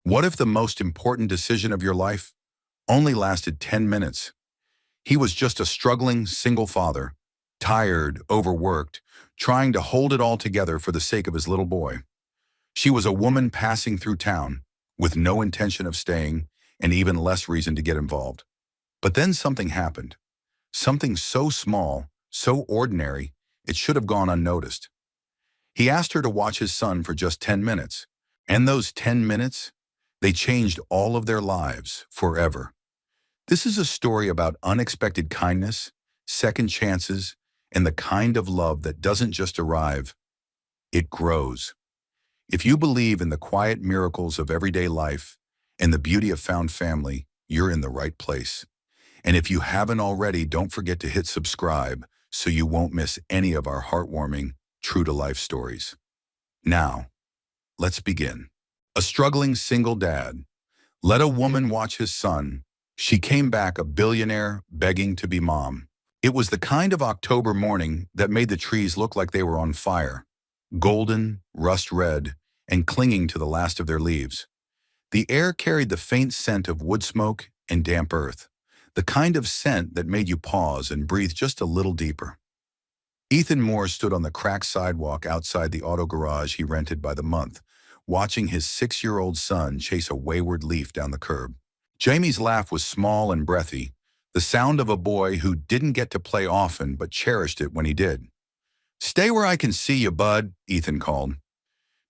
What if the most important decision of your life only lasted 10 minutes? He was just a struggling single father, tired, overworked, trying to hold it all together for the sake of his little boy. She was a woman passing through town with no intention of staying and even less reason to get involved. But then something happened. Something so small, so ordinary, it should have gone unnoticed. He asked her to watch his son for just 10 minutes. And those 10 minutes, they changed all of their lives forever. This is a story about unexpected kindness, second chances, and the kind of love that doesn't just arrive, it grows. If you believe in the quiet miracles of everyday life and the beauty of found family, you're in the right place. And if you haven't already, don't forget to hit subscribe so you won't miss any of our heartwarming, true-to-life stories. Now, let's begin. A struggling single dad let a woman watch his son. She came back a billionaire begging to be mom. It was the kind of October morning that made the trees look like they were on fire, golden, rust red, and clinging to the last of their leaves. The air carried the faint scent of wood smoke and damp earth, the kind of scent that made you pause and breathe just a little deeper. Ethan Moore stood on the cracked sidewalk outside the auto garage he rented by the month, watching his 6-year-old son chase a wayward leaf down the curb. Jamie's laugh was small and breathy, the sound of a boy who didn't get to play often but cherished it when he did. "Stay where I can see you, bud," Ethan called.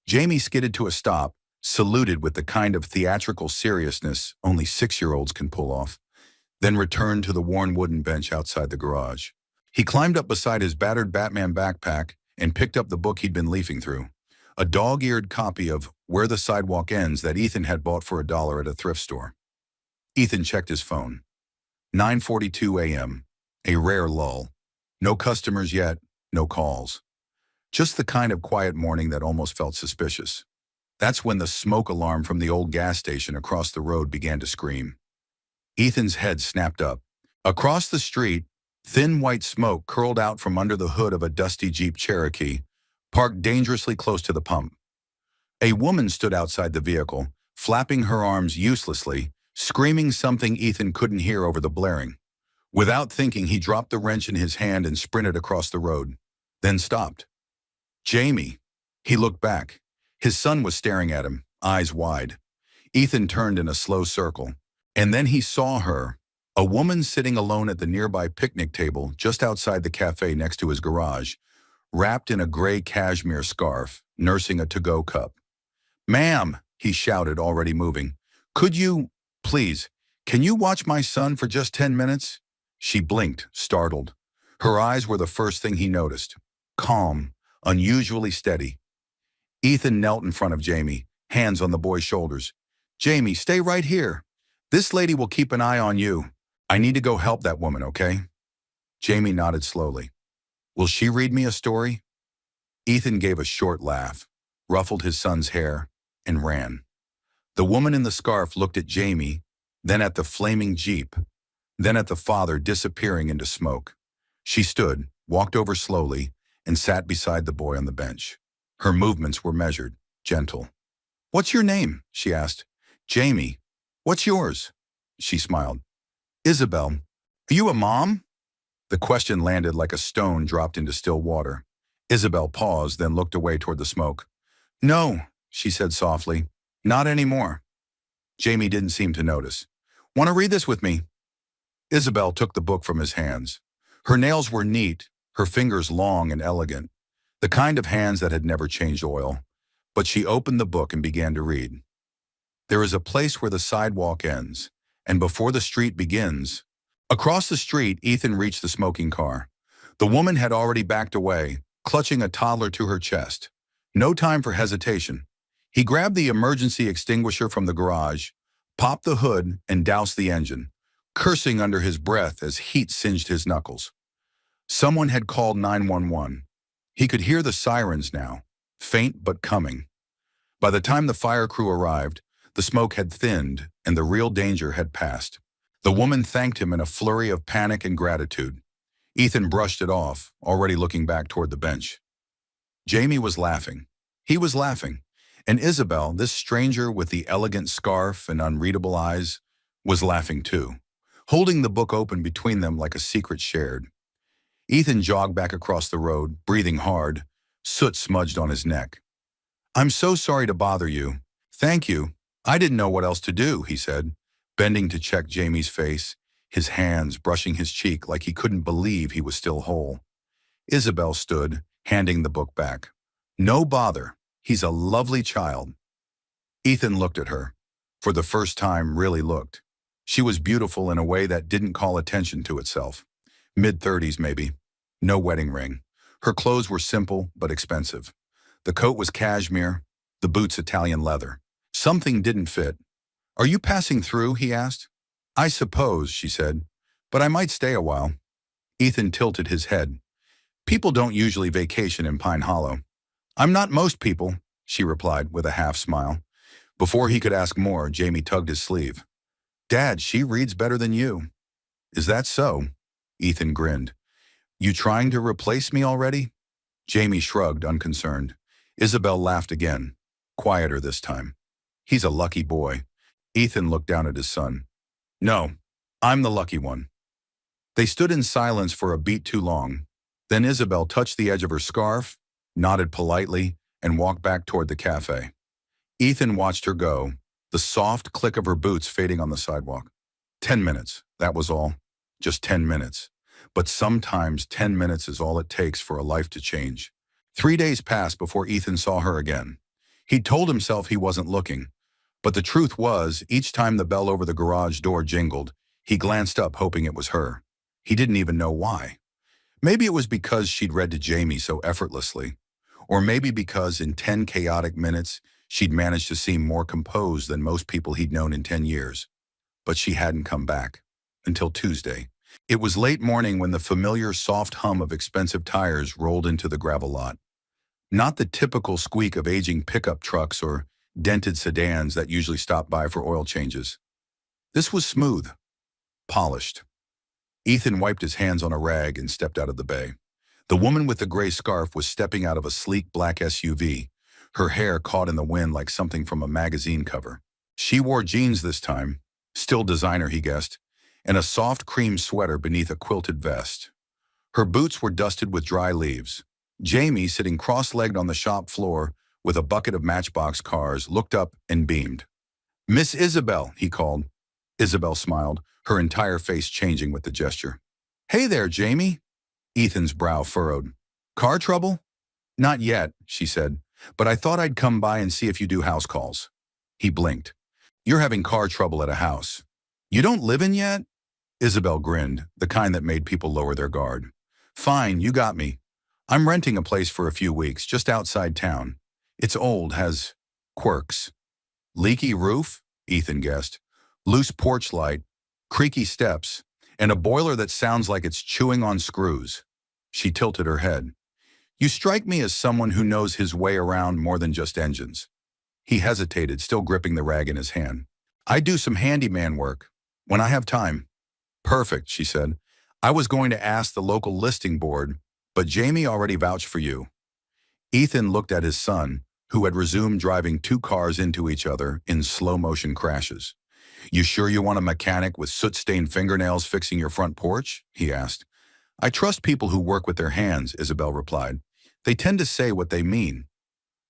Jamie skidded to a stop, saluted with the kind of theatrical seriousness only 6-year-olds can pull off, then returned to the worn wooden bench outside the garage. He climbed up beside his battered Batman backpack and picked up the book he'd been leafing through, a dog-eared copy of Where the Sidewalk Ends that Ethan had bought for $1 at a thrift store. Ethan checked his phone. 9:42 a.m., a rare lull. No customers yet, no calls. Just the kind of quiet morning that almost felt suspicious. That's when the smoke alarm from the old gas station across the road began to scream. Ethan's head snapped up. Across the street, thin white smoke curled out from under the hood of a dusty Jeep Cherokee, parked dangerously close to the pump. A woman stood outside the vehicle, flapping her arms uselessly, screaming something Ethan couldn't hear over the blaring. Without thinking, he dropped the wrench in his hand and sprinted across the road, then stopped. Jamie. He looked back. His son was staring at him, eyes wide. Ethan turned in a slow circle, and then he saw her, a woman sitting alone at the nearby picnic table just outside the cafe next to his garage, wrapped in a gray cashmere scarf, nursing a to-go cup. "Ma'am," he shouted, already moving, "could you, please, can you watch my son for just 10 minutes? She blinked, startled. Her eyes were the first thing he noticed. Calm, unusually steady. Ethan knelt in front of Jamie, hands on the boy's shoulders. "Jamie, stay right here. This lady will keep an eye on you. I need to go help that woman, okay?" Jamie nodded slowly. "Will she read me a story?" Ethan gave a short laugh, ruffled his son's hair, and ran. The woman in the scarf looked at Jamie, then at the flaming Jeep, then at the father disappearing into smoke. She stood, walked over slowly, and sat beside the boy on the bench. Her movements were measured, gentle. "What's your name?" she asked. "Jamie. What's yours?" She smiled. "Isabel. Are you a mom?" The question landed like a stone dropped into still water. Isabel paused, then looked away toward the smoke. "No," she said softly. "Not anymore." Jamie didn't seem to notice. "Want to read this with me?" Isabel took the book from his hands. Her nails were neat, her fingers long and elegant, the kind of hands that had never changed oil. But she opened the book and began to read. "There is a place where the sidewalk ends, and before the street begins." Across the street, Ethan reached the smoking car. The woman had already backed away, clutching a toddler to her chest. No time for hesitation. He grabbed the emergency extinguisher from the garage, popped the hood, and doused the engine, cursing under his breath as heat singed his knuckles. Someone had called 911. He could hear the sirens now, faint but coming. By the time the fire crew arrived, the smoke had thinned and the real danger had passed. The woman thanked him in a flurry of panic and gratitude. Ethan brushed it off, already looking back toward the bench. Jamie was laughing. He was laughing. And Isabel, this stranger with the elegant scarf and unreadable eyes, was laughing too, holding the book open between them like a secret shared. Ethan jogged back across the road, breathing hard, soot smudged on his neck. "I'm so sorry to bother you." "Thank you. I didn't know what else to do," he said, bending to check Jamie's face, his hands brushing his cheek like he couldn't believe he was still whole. Isabel stood, handing the book back. "No bother. He's a lovely child." Ethan looked at her. For the first time, really looked. She was beautiful in a way that didn't call attention to itself. Mid-30s, maybe. No wedding ring. Her clothes were simple but expensive. The coat was cashmere, the boots Italian leather. Something didn't fit. "Are you passing through?" he asked. "I suppose," she said, "but I might stay a while." Ethan tilted his head. "People don't usually vacation in Pine Hollow." "I'm not most people," she replied with a half smile. Before he could ask more, Jamie tugged his sleeve. "Dad, she reads better than you." "Is that so?" Ethan grinned. "You trying to replace me already?" Jamie shrugged, unconcerned. Isabel laughed again, quieter this time. "He's a lucky boy." Ethan looked down at his son. "No, I'm the lucky one." They stood in silence for a beat too long. Then Isabel touched the edge of her scarf, nodded politely, and walked back toward the cafe. Ethan watched her go, the soft click of her boots fading on the sidewalk. 10 minutes, that was all. Just 10 minutes. But sometimes 10 minutes is all it takes for a life to change. 3 days passed before Ethan saw her again. He'd told himself he wasn't looking, but the truth was, each time the bell over the garage door jingled, he glanced up hoping it was her. He didn't even know why. Maybe it was because she'd read to Jamie so effortlessly, or maybe because in 10 chaotic minutes, she'd managed to seem more composed than most people he'd known in 10 years. But she hadn't come back. Until Tuesday. It was late morning when the familiar soft hum of expensive tires rolled into the gravel lot. Not the typical squeak of aging pickup trucks or dented sedans that usually stop by for oil changes. This was smooth, polished. Ethan wiped his hands on a rag and stepped out of the bay. The woman with the gray scarf was stepping out of a sleek black SUV, her hair caught in the wind like something from a magazine cover. She wore jeans this time, still designer he guessed, and a soft cream sweater beneath a quilted vest. Her boots were dusted with dry leaves. Jamie, sitting cross-legged on the shop floor with a bucket of Matchbox cars, looked up and beamed. "Miss Isabel," he called. Isabel smiled, her entire face changing with the gesture. "Hey there, Jamie." Ethan's brow furrowed. "Car trouble?" "Not yet," she said, "but I thought I'd come by and see if you do house calls." He blinked. "You're having car trouble at a house. You don't live in yet?" Isabel grinned, the kind that made people lower their guard. "Fine, you got me. I'm renting a place for a few weeks, just outside town. It's old, has quirks." "Leaky roof?" Ethan guessed. "Loose porch light, creaky steps, and a boiler that sounds like it's chewing on screws." She tilted her head. "You strike me as someone who knows his way around more than just engines." He hesitated, still gripping the rag in his hand. "I do some handyman work, when I have time." "Perfect," she said. "I was going to ask the local listing board, but Jamie already vouched for you." Ethan looked at his son, who had resumed driving two cars into each other in slow-motion crashes. "You sure you want a mechanic with soot-stained fingernails fixing your front porch?" he asked. "I trust people who work with their hands," Isabel replied. "They tend to say what they mean."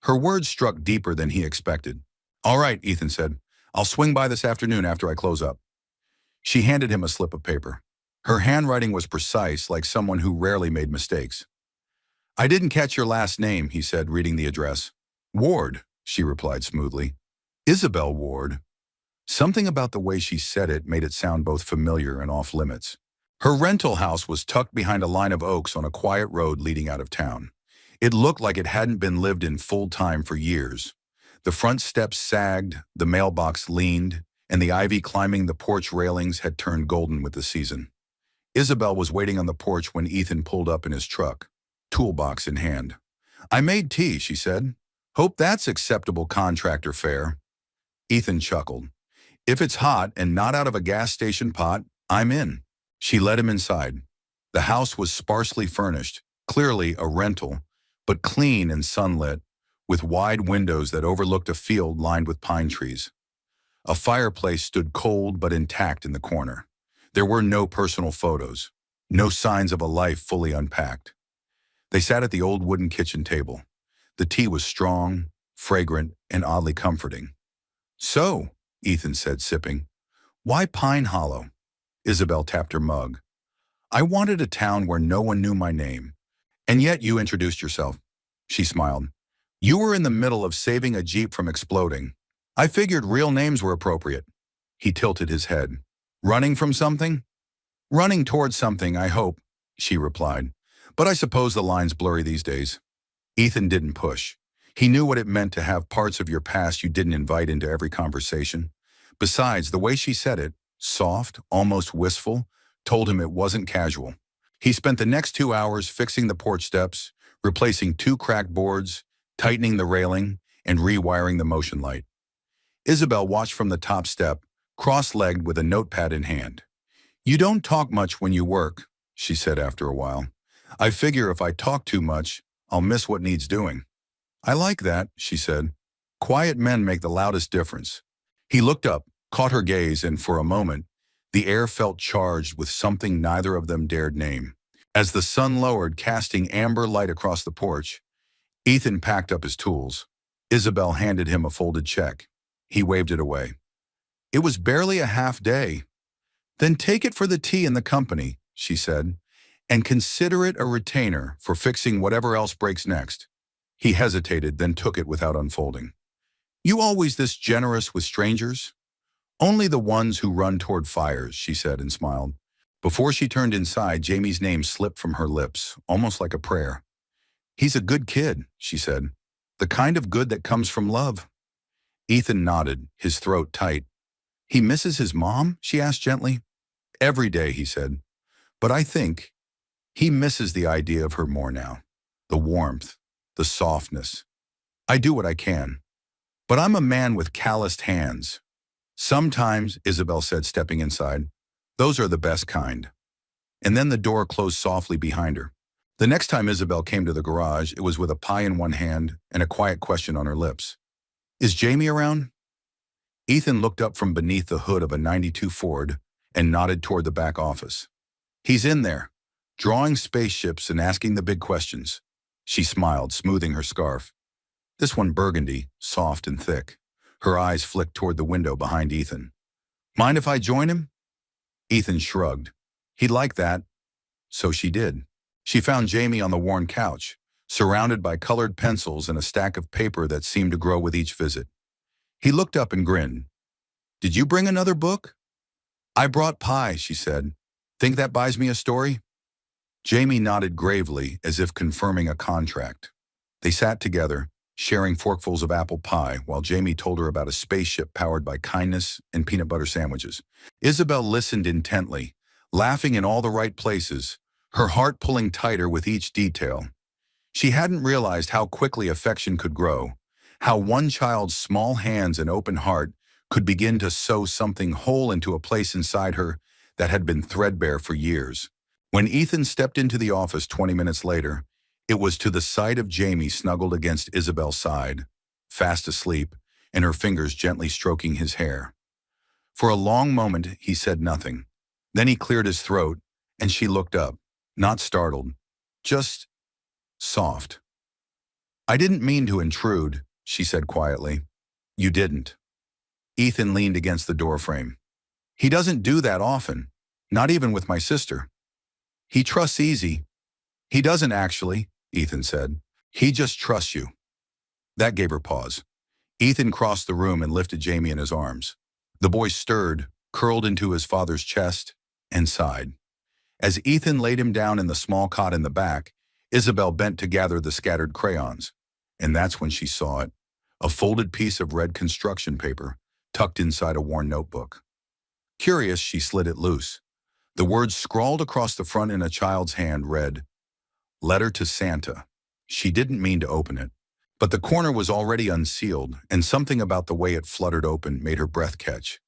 Her words struck deeper than he expected. "All right," Ethan said. "I'll swing by this afternoon after I close up." She handed him a slip of paper. Her handwriting was precise, like someone who rarely made mistakes. "I didn't catch your last name," he said, reading the address. "Ward," she replied smoothly. "Isabel Ward." Something about the way she said it made it sound both familiar and off-limits. Her rental house was tucked behind a line of oaks on a quiet road leading out of town. It looked like it hadn't been lived in full-time for years. The front steps sagged, the mailbox leaned, and the ivy climbing the porch railings had turned golden with the season. Isabel was waiting on the porch when Ethan pulled up in his truck, toolbox in hand. "I made tea," she said. "Hope that's acceptable contractor fare." Ethan chuckled. "If it's hot and not out of a gas station pot, I'm in." She led him inside. The house was sparsely furnished, clearly a rental, but clean and sunlit, with wide windows that overlooked a field lined with pine trees. A fireplace stood cold but intact in the corner. There were no personal photos, no signs of a life fully unpacked. They sat at the old wooden kitchen table. The tea was strong, fragrant, and oddly comforting. "So," Ethan said, sipping, "why Pine Hollow?" Isabel tapped her mug. "I wanted a town where no one knew my name. And yet you introduced yourself." She smiled. "You were in the middle of saving a Jeep from exploding. I figured real names were appropriate." He tilted his head. "Running from something?" "Running towards something, I hope," she replied. "But I suppose the line's blurry these days." Ethan didn't push. He knew what it meant to have parts of your past you didn't invite into every conversation. Besides, the way she said it, soft, almost wistful, told him it wasn't casual. He spent the next 2 hours fixing the porch steps, replacing 2 cracked boards, tightening the railing, and rewiring the motion light. Isabel watched from the top step, cross-legged with a notepad in hand. "You don't talk much when you work," she said after a while. "I figure if I talk too much, I'll miss what needs doing." "I like that," she said. "Quiet men make the loudest difference." He looked up, caught her gaze, and for a moment, the air felt charged with something neither of them dared name. As the sun lowered, casting amber light across the porch, Ethan packed up his tools. Isabel handed him a folded check. He waved it away. "It was barely a half day." "Then take it for the tea and the company," she said, "and consider it a retainer for fixing whatever else breaks next." He hesitated, then took it without unfolding. "You always this generous with strangers?" "Only the ones who run toward fires," she said and smiled. Before she turned inside, Jamie's name slipped from her lips, almost like a prayer. "He's a good kid," she said. "The kind of good that comes from love." Ethan nodded, his throat tight. "He misses his mom?" she asked gently. "Every day," he said. "But I think he misses the idea of her more now. The warmth, the softness. I do what I can. But I'm a man with calloused hands." "Sometimes," Isabel said, stepping inside, "those are the best kind." And then the door closed softly behind her. The next time Isabel came to the garage, it was with a pie in one hand and a quiet question on her lips. "Is Jamie around?" Ethan looked up from beneath the hood of a '92 Ford and nodded toward the back office. "He's in there, drawing spaceships and asking the big questions." She smiled, smoothing her scarf. This one burgundy, soft and thick. Her eyes flicked toward the window behind Ethan. "Mind if I join him?" Ethan shrugged. He'd like that. So she did. She found Jamie on the worn couch, surrounded by colored pencils and a stack of paper that seemed to grow with each visit. He looked up and grinned. "Did you bring another book?" "I brought pie," she said. "Think that buys me a story?" Jamie nodded gravely, as if confirming a contract. They sat together, sharing forkfuls of apple pie, while Jamie told her about a spaceship powered by kindness and peanut butter sandwiches. Isabel listened intently, laughing in all the right places, her heart pulling tighter with each detail. She hadn't realized how quickly affection could grow, how one child's small hands and open heart could begin to sew something whole into a place inside her that had been threadbare for years. When Ethan stepped into the office 20 minutes later, it was to the sight of Jamie snuggled against Isabel's side, fast asleep, and her fingers gently stroking his hair. For a long moment, he said nothing. Then he cleared his throat, and she looked up, not startled, just soft. "I didn't mean to intrude," she said quietly. "You didn't." Ethan leaned against the doorframe. "He doesn't do that often, not even with my sister. He trusts easy." "He doesn't actually," Ethan said. "He just trusts you." That gave her pause. Ethan crossed the room and lifted Jamie in his arms. The boy stirred, curled into his father's chest, and sighed. As Ethan laid him down in the small cot in the back, Isabel bent to gather the scattered crayons. And that's when she saw it, a folded piece of red construction paper tucked inside a worn notebook. Curious, she slid it loose. The words scrawled across the front in a child's hand read, "Letter to Santa." She didn't mean to open it, but the corner was already unsealed, and something about the way it fluttered open made her breath catch.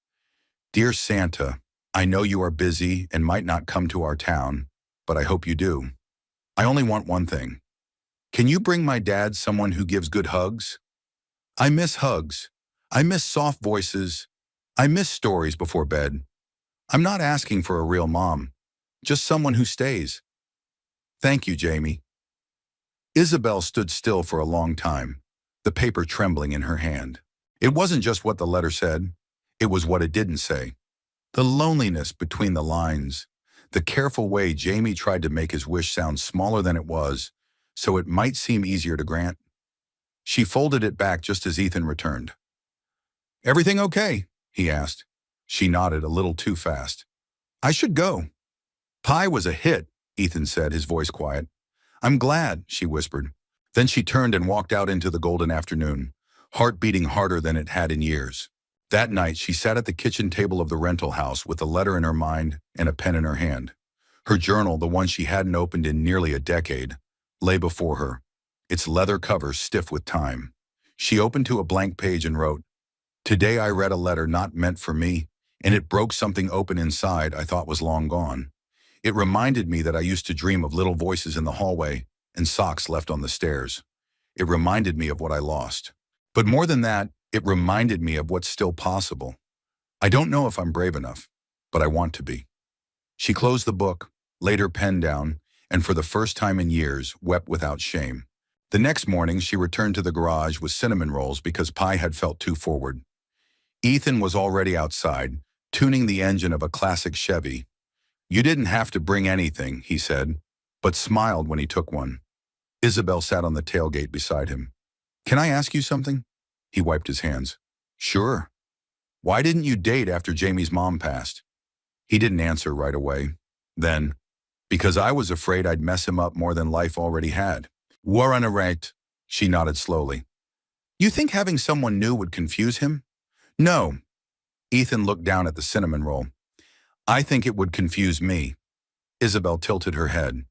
"Dear Santa, I know you are busy and might not come to our town, but I hope you do. I only want one thing. Can you bring my dad someone who gives good hugs? I miss hugs. I miss soft voices. I miss stories before bed. I'm not asking for a real mom, just someone who stays. Thank you, Jamie. Isabel stood still for a long time, the paper trembling in her hand. It wasn't just what the letter said, it was what it didn't say. The loneliness between the lines, the careful way Jamie tried to make his wish sound smaller than it was, so it might seem easier to grant. She folded it back just as Ethan returned. Everything okay? He asked. She nodded a little too fast. I should go. Pie was a hit, Ethan said, his voice quiet. I'm glad, she whispered. Then she turned and walked out into the golden afternoon, heart beating harder than it had in years. That night, she sat at the kitchen table of the rental house with a letter in her mind and a pen in her hand. Her journal, the one she hadn't opened in nearly a decade, lay before her, its leather cover stiff with time. She opened to a blank page and wrote, Today I read a letter not meant for me, and it broke something open inside I thought was long gone. It reminded me that I used to dream of little voices in the hallway and socks left on the stairs. It reminded me of what I lost. But more than that, it reminded me of what's still possible. I don't know if I'm brave enough, but I want to be. She closed the book, laid her pen down, and for the first time in years, wept without shame. The next morning, she returned to the garage with cinnamon rolls because Pie had felt too forward. Ethan was already outside, tuning the engine of a classic Chevy. You didn't have to bring anything, he said, but smiled when he took one. Isabel sat on the tailgate beside him. Can I ask you something? He wiped his hands. Sure. Why didn't you date after Jamie's mom passed? He didn't answer right away. Then, because I was afraid I'd mess him up more than life already had. Warren right, she nodded slowly. You think having someone new would confuse him? No. Ethan looked down at the cinnamon roll. I think it would confuse me. Isabel tilted her head.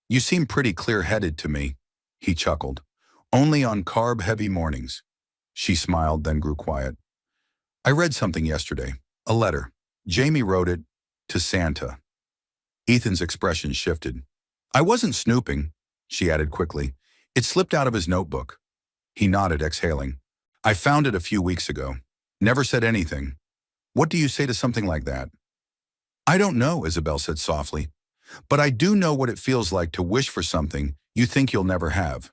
You seem pretty clear-headed to me, he chuckled. Only on carb-heavy mornings. She smiled, then grew quiet. I read something yesterday, a letter. Jamie wrote it to Santa. Ethan's expression shifted. I wasn't snooping, she added quickly. It slipped out of his notebook. He nodded, exhaling. I found it a few weeks ago. Never said anything. What do you say to something like that? I don't know, Isabel said softly, but I do know what it feels like to wish for something you think you'll never have.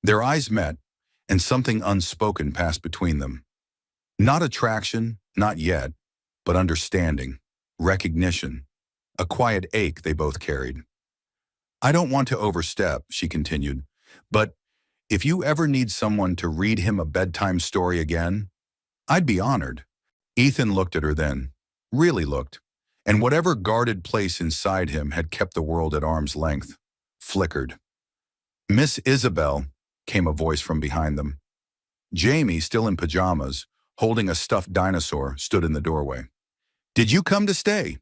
Their eyes met, and something unspoken passed between them. Not attraction, not yet, but understanding, recognition, a quiet ache they both carried. I don't want to overstep, she continued, but if you ever need someone to read him a bedtime story again, I'd be honored. Ethan looked at her then, really looked, and whatever guarded place inside him had kept the world at arm's length, flickered. Miss Isabel, came a voice from behind them. Jamie, still in pajamas, holding a stuffed dinosaur, stood in the doorway. Did you come to stay?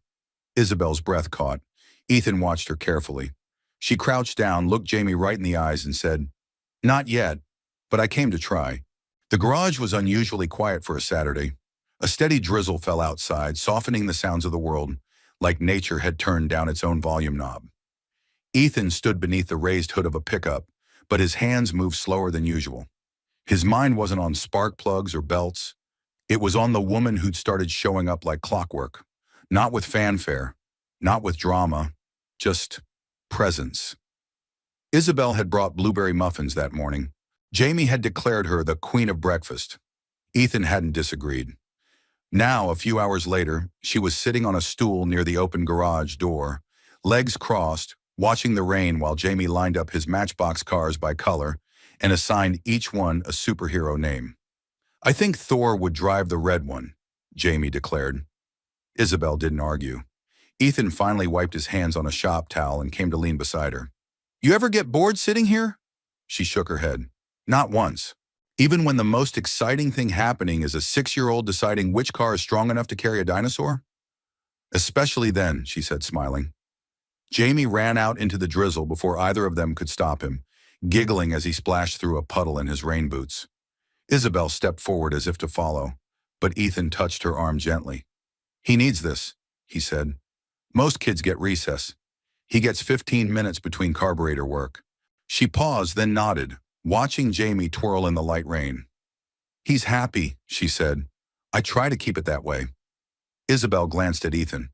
Isabel's breath caught. Ethan watched her carefully. She crouched down, looked Jamie right in the eyes and said, Not yet, but I came to try. The garage was unusually quiet for a Saturday. A steady drizzle fell outside, softening the sounds of the world, like nature had turned down its own volume knob. Ethan stood beneath the raised hood of a pickup, but his hands moved slower than usual. His mind wasn't on spark plugs or belts. It was on the woman who'd started showing up like clockwork. Not with fanfare, not with drama, just presence. Isabel had brought blueberry muffins that morning. Jamie had declared her the queen of breakfast. Ethan hadn't disagreed. Now, a few hours later, she was sitting on a stool near the open garage door, legs crossed, watching the rain while Jamie lined up his Matchbox cars by color and assigned each one a superhero name. I think Thor would drive the red one, Jamie declared. Isabel didn't argue. Ethan finally wiped his hands on a shop towel and came to lean beside her. You ever get bored sitting here? She shook her head. Not once. Even when the most exciting thing happening is a 6-year-old deciding which car is strong enough to carry a dinosaur? Especially then, she said, smiling. Jamie ran out into the drizzle before either of them could stop him, giggling as he splashed through a puddle in his rain boots. Isabel stepped forward as if to follow, but Ethan touched her arm gently. He needs this, he said. Most kids get recess. He gets 15 minutes between carburetor work. She paused, then nodded, watching Jamie twirl in the light rain. "He's happy," she said. "I try to keep it that way." Isabel glanced at Ethan.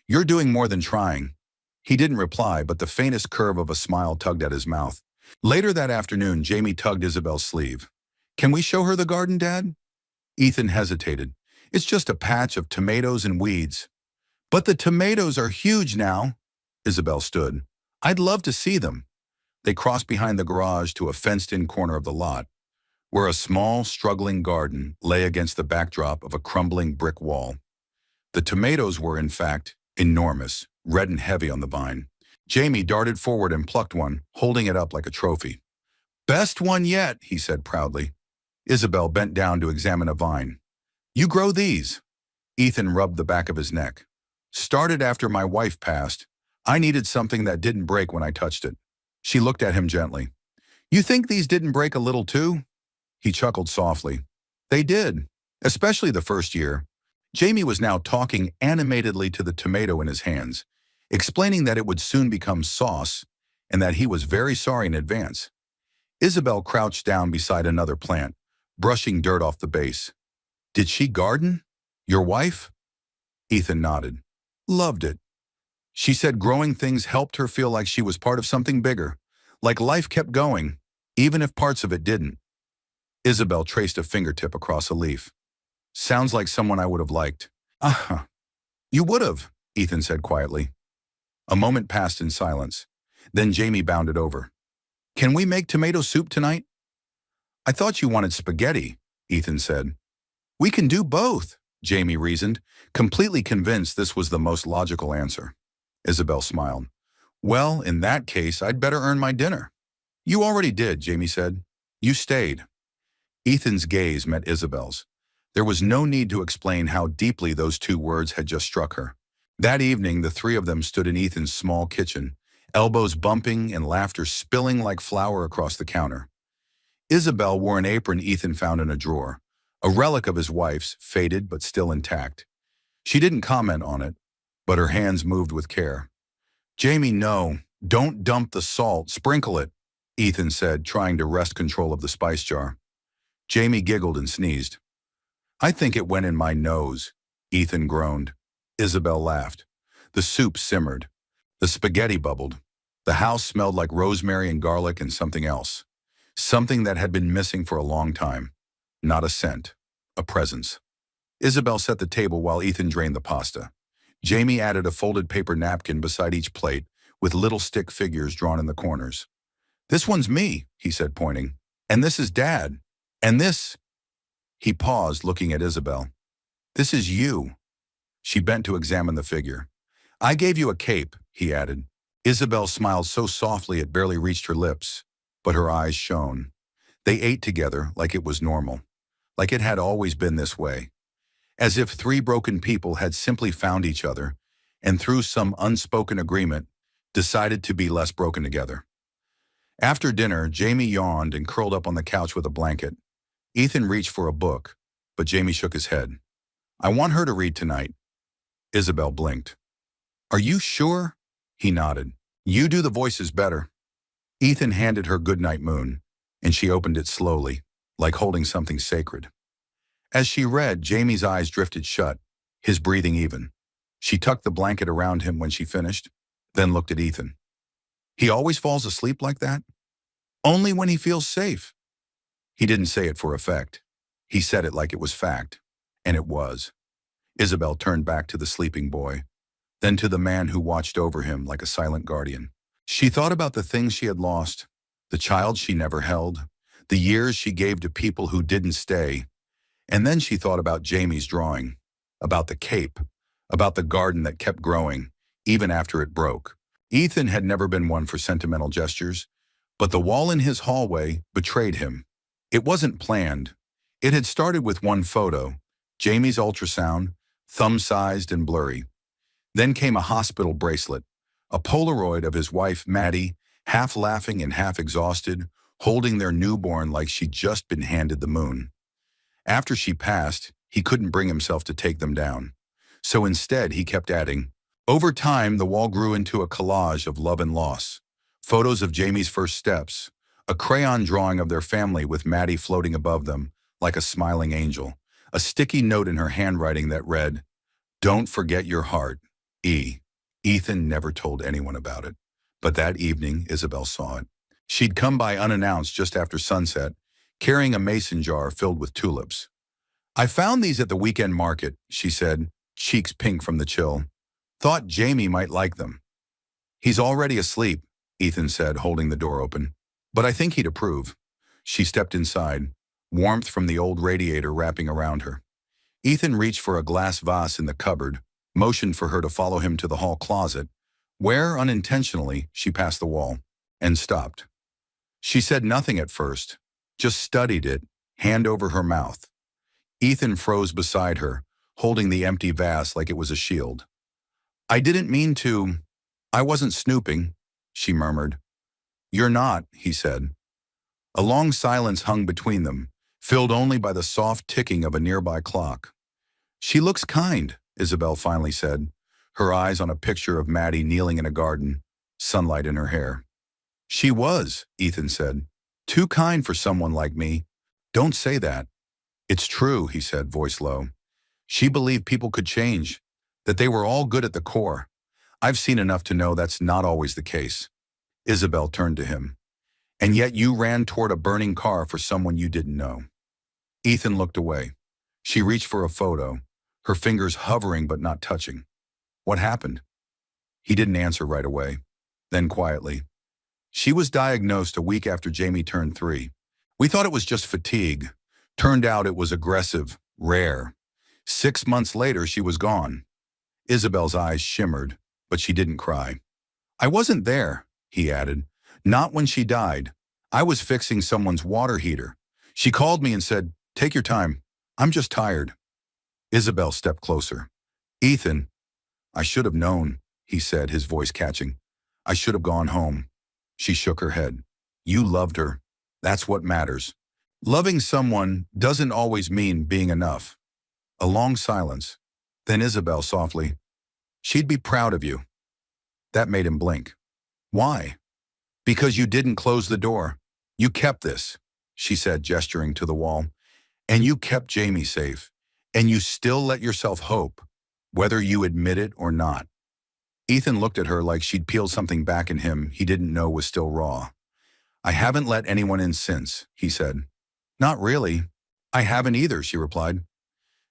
"You're doing more than trying." He didn't reply, but the faintest curve of a smile tugged at his mouth. Later that afternoon, Jamie tugged Isabel's sleeve. "Can we show her the garden, Dad?" Ethan hesitated. "It's just a patch of tomatoes and weeds." "But the tomatoes are huge now." Isabel stood. "I'd love to see them." They crossed behind the garage to a fenced-in corner of the lot, where a small, struggling garden lay against the backdrop of a crumbling brick wall. The tomatoes were, in fact, enormous, red and heavy on the vine. Jamie darted forward and plucked one, holding it up like a trophy. "Best one yet," he said proudly. Isabel bent down to examine a vine. "You grow these?" Ethan rubbed the back of his neck. "Started after my wife passed. I needed something that didn't break when I touched it." She looked at him gently. "You think these didn't break a little too?" He chuckled softly. "They did, especially the first year." Jamie was now talking animatedly to the tomato in his hands, explaining that it would soon become sauce and that he was very sorry in advance. Isabel crouched down beside another plant, brushing dirt off the base. "Did she garden? Your wife?" Ethan nodded. "Loved it. She said growing things helped her feel like she was part of something bigger, like life kept going, even if parts of it didn't." Isabel traced a fingertip across a leaf. "Sounds like someone I would have liked." "Uh-huh. You would have," Ethan said quietly. A moment passed in silence. Then Jamie bounded over. "Can we make tomato soup tonight?" "I thought you wanted spaghetti," Ethan said. "We can do both," Jamie reasoned, completely convinced this was the most logical answer. Isabel smiled. "Well, in that case, I'd better earn my dinner." "You already did," Jamie said. "You stayed." Ethan's gaze met Isabel's. There was no need to explain how deeply those two words had just struck her. That evening, the three of them stood in Ethan's small kitchen, elbows bumping and laughter spilling like flour across the counter. Isabel wore an apron Ethan found in a drawer, a relic of his wife's, faded but still intact. She didn't comment on it, but her hands moved with care. "Jamie, no, don't dump the salt, sprinkle it," Ethan said, trying to wrest control of the spice jar. Jamie giggled and sneezed. "I think it went in my nose," Ethan groaned. Isabel laughed. The soup simmered. The spaghetti bubbled. The house smelled like rosemary and garlic and something else. Something that had been missing for a long time. Not a scent. A presence. Isabel set the table while Ethan drained the pasta. Jamie added a folded paper napkin beside each plate, with little stick figures drawn in the corners. "This one's me," he said, pointing. "And this is Dad. And this—" He paused, looking at Isabel. "This is you." She bent to examine the figure. "I gave you a cape," he added. Isabel smiled so softly it barely reached her lips, but her eyes shone. They ate together like it was normal, like it had always been this way, as if three broken people had simply found each other and through some unspoken agreement decided to be less broken together. After dinner, Jamie yawned and curled up on the couch with a blanket. Ethan reached for a book, but Jamie shook his head. "I want her to read tonight." Isabel blinked. "Are you sure?" He nodded. "You do the voices better." Ethan handed her Goodnight Moon, and she opened it slowly, like holding something sacred. As she read, Jamie's eyes drifted shut, his breathing even. She tucked the blanket around him when she finished, then looked at Ethan. "He always falls asleep like that?" "Only when he feels safe." He didn't say it for effect. He said it like it was fact, and it was. Isabel turned back to the sleeping boy, then to the man who watched over him like a silent guardian. She thought about the things she had lost, the child she never held, the years she gave to people who didn't stay, and then she thought about Jamie's drawing, about the cape, about the garden that kept growing, even after it broke. Ethan had never been one for sentimental gestures, but the wall in his hallway betrayed him. It wasn't planned. It had started with one photo, Jamie's ultrasound, thumb-sized and blurry. Then came a hospital bracelet, a Polaroid of his wife, Maddie, half laughing and half exhausted, holding their newborn like she'd just been handed the moon. After she passed, he couldn't bring himself to take them down. So instead, he kept adding. Over time, the wall grew into a collage of love and loss. Photos of Jamie's first steps, a crayon drawing of their family with Maddie floating above them like a smiling angel, a sticky note in her handwriting that read, "Don't forget your heart, E." Ethan never told anyone about it, but that evening Isabel saw it. She'd come by unannounced just after sunset, carrying a mason jar filled with tulips. "I found these at the weekend market," she said, cheeks pink from the chill. "Thought Jamie might like them." "He's already asleep," Ethan said, holding the door open. "But I think he'd approve." She stepped inside, warmth from the old radiator wrapping around her. Ethan reached for a glass vase in the cupboard, motioned for her to follow him to the hall closet, where, unintentionally, she passed the wall, and stopped. She said nothing at first, just studied it, hand over her mouth. Ethan froze beside her, holding the empty vase like it was a shield. "I didn't mean to. I wasn't snooping," she murmured. "You're not," he said. A long silence hung between them, filled only by the soft ticking of a nearby clock. "She looks kind," Isabel finally said, her eyes on a picture of Maddie kneeling in a garden, sunlight in her hair. "She was," Ethan said. "Too kind for someone like me." "Don't say that." "It's true," he said, voice low. "She believed people could change, that they were all good at the core. I've seen enough to know that's not always the case." Isabel turned to him. "And yet you ran toward a burning car for someone you didn't know." Ethan looked away. She reached for a photo, her fingers hovering but not touching. "What happened?" He didn't answer right away. Then quietly, "She was diagnosed a week after Jamie turned 3. We thought it was just fatigue. Turned out it was aggressive, rare. 6 months later, she was gone." Isabel's eyes shimmered, but she didn't cry. "I wasn't there," he added. "Not when she died. I was fixing someone's water heater. She called me and said, 'Take your time. I'm just tired.'" Isabel stepped closer. "Ethan, I should have known," he said, his voice catching. "I should have gone home." She shook her head. "You loved her. That's what matters. Loving someone doesn't always mean being enough." A long silence. Then Isabel softly, "She'd be proud of you." That made him blink. "Why?" "Because you didn't close the door. You kept this," she said, gesturing to the wall. "And you kept Jamie safe. And you still let yourself hope, whether you admit it or not." Ethan looked at her like she'd peeled something back in him he didn't know was still raw. "I haven't let anyone in since," he said. "Not really." "I haven't either," she replied.